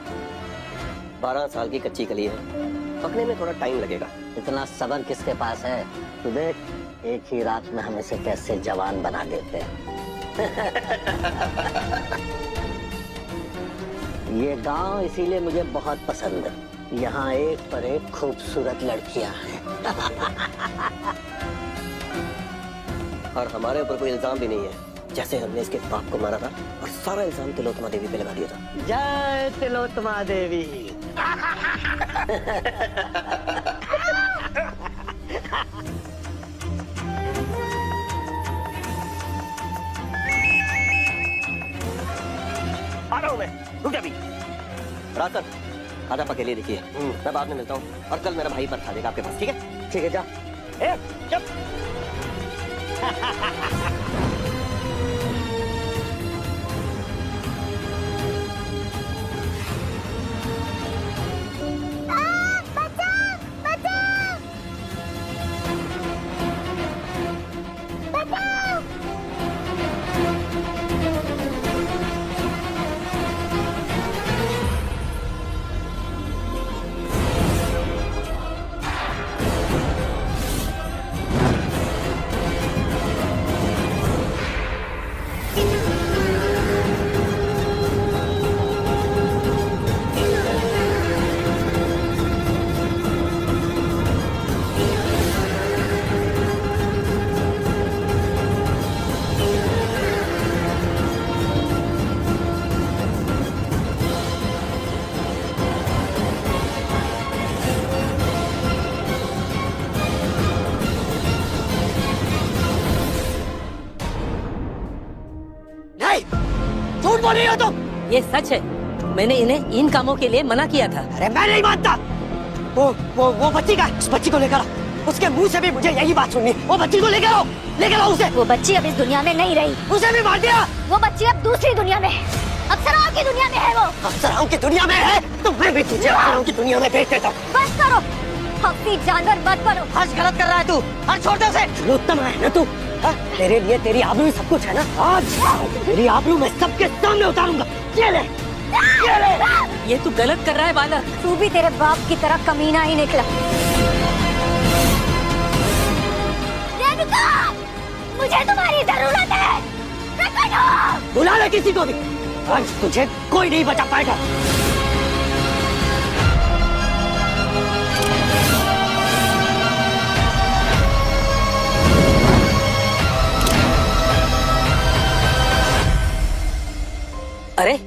12 साल की कच्ची कली है, पकने में थोड़ा टाइम लगेगा। इतना सब्र किसके पास है? तू देख, एक ही रात में हम इसे कैसे जवान बना देते हैं। ये गांव इसीलिए मुझे बहुत पसंद है। यहाँ एक पर एक खूबसूरत लड़कियां हैं। और हमारे ऊपर कोई इल्जाम भी नहीं है, जैसे हमने इसके बाप को मारा था और सारा इल्जाम तिलोत्तमा देवी पे लगा दिया था। जय तिलोत्तमा देवी। आ रहा हूँ मैं, रुक जा भी। रात तक आधा पकेले लिखिए, मैं बाद में मिलता हूँ और कल मेरा भाई बरखा देगा आपके पास, ठीक है? ठीक है, जा। ए, चुप। झूठ बोल रही हो तुम। ये सच है, मैंने इन्हें इन कामों के लिए मना किया था। अरे मैं नहीं मानता। वो बच्ची का, उस बच्ची को लेकर आओ। उसके मुंह से भी मुझे यही बात सुननी। वो बच्ची को लेकर आओ, लेकर आओ उसे। वो बच्ची अब इस दुनिया में नहीं रही। उसे भी मार दिया। वो बच्ची अब दूसरी दुनिया में है, अप्सराओं की दुनिया में है। वो अप्सराओं की दुनिया में है तो मैं भी तुझे अप्सराओं की दुनिया में भेज देता हूँ। बस करो, अपनी जानवर मत बनो। आज गलत कर रहा है तू, आज छोड़ दे उसे। तिलोत्तमा है ना तू, हाँ? तेरे लिए तेरी आबरू सब कुछ है ना। आज तेरी आबरू मैं सबके सामने उतारूंगा। ये ले, ये ले। ये तू गलत कर रहा है बालक। तू भी तेरे बाप की तरह कमीना ही निकला। रेणुका, मुझे तुम्हारी जरूरत है। प्रकट हो। बुला ले किसी को भी, आज तुझे कोई नहीं बचा पाएगा। अरे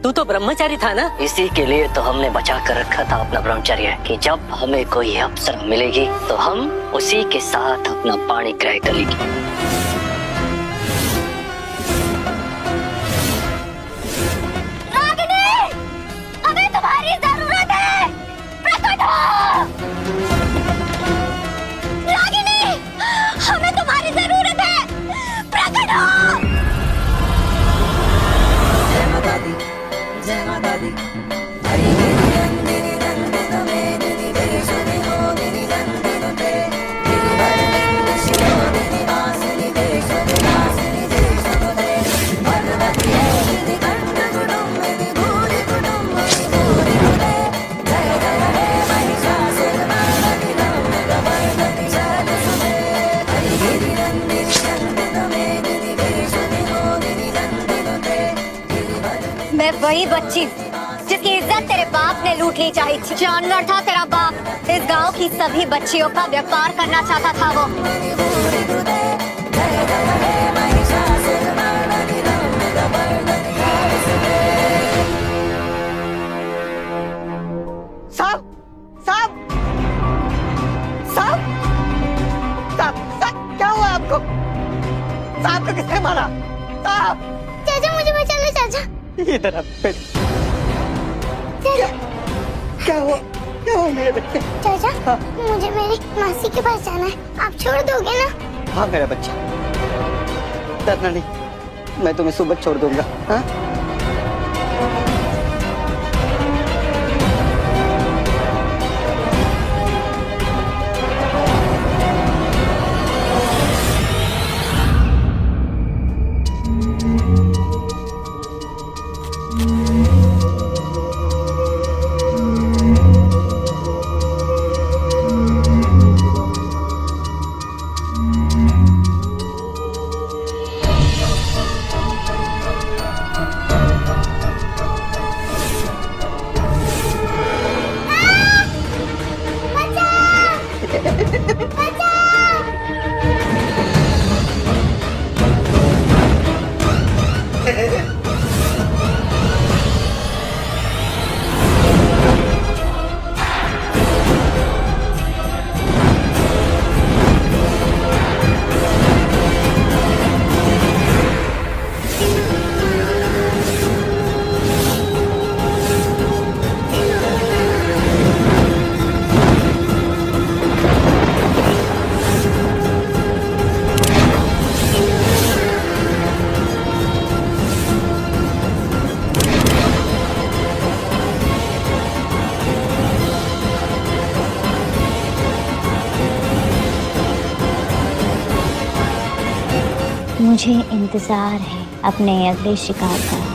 तू तो ब्रह्मचारी था ना? इसी के लिए तो हमने बचा कर रखा था अपना ब्रह्मचर्य, कि जब हमें कोई अवसर मिलेगी तो हम उसी के साथ अपना पाणी ग्रह करेंगे। रागिनी, हमें तुम्हारी जरूरत है। प्रकट हो। रागिनी, हमें तुम्हारी जरूरत है। प्रकट हो। मैं वही बच्ची जिसकी इज्जत तेरे बाप ने लूट ली चाहिए थी। जानवर था तेरा बाप। इस गांव की सभी बच्चियों का व्यापार करना चाहता था वो। साहब, साहब, साहब, साहब, साहब, क्या हुआ आपको? साहब को किसने मारा? साहब चाचा मुझे बचा लो चाचा। इधर आ बेटी। चाचा क्या हुआ मेरे बेटे? चाचा मुझे मेरी मासी के पास जाना है, आप छोड़ दोगे ना? हाँ मेरा बच्चा, डरना नहीं, मैं तुम्हें सुबह छोड़ दूंगा। हाँ मुझे इंतजार है अपने अगले शिकार का।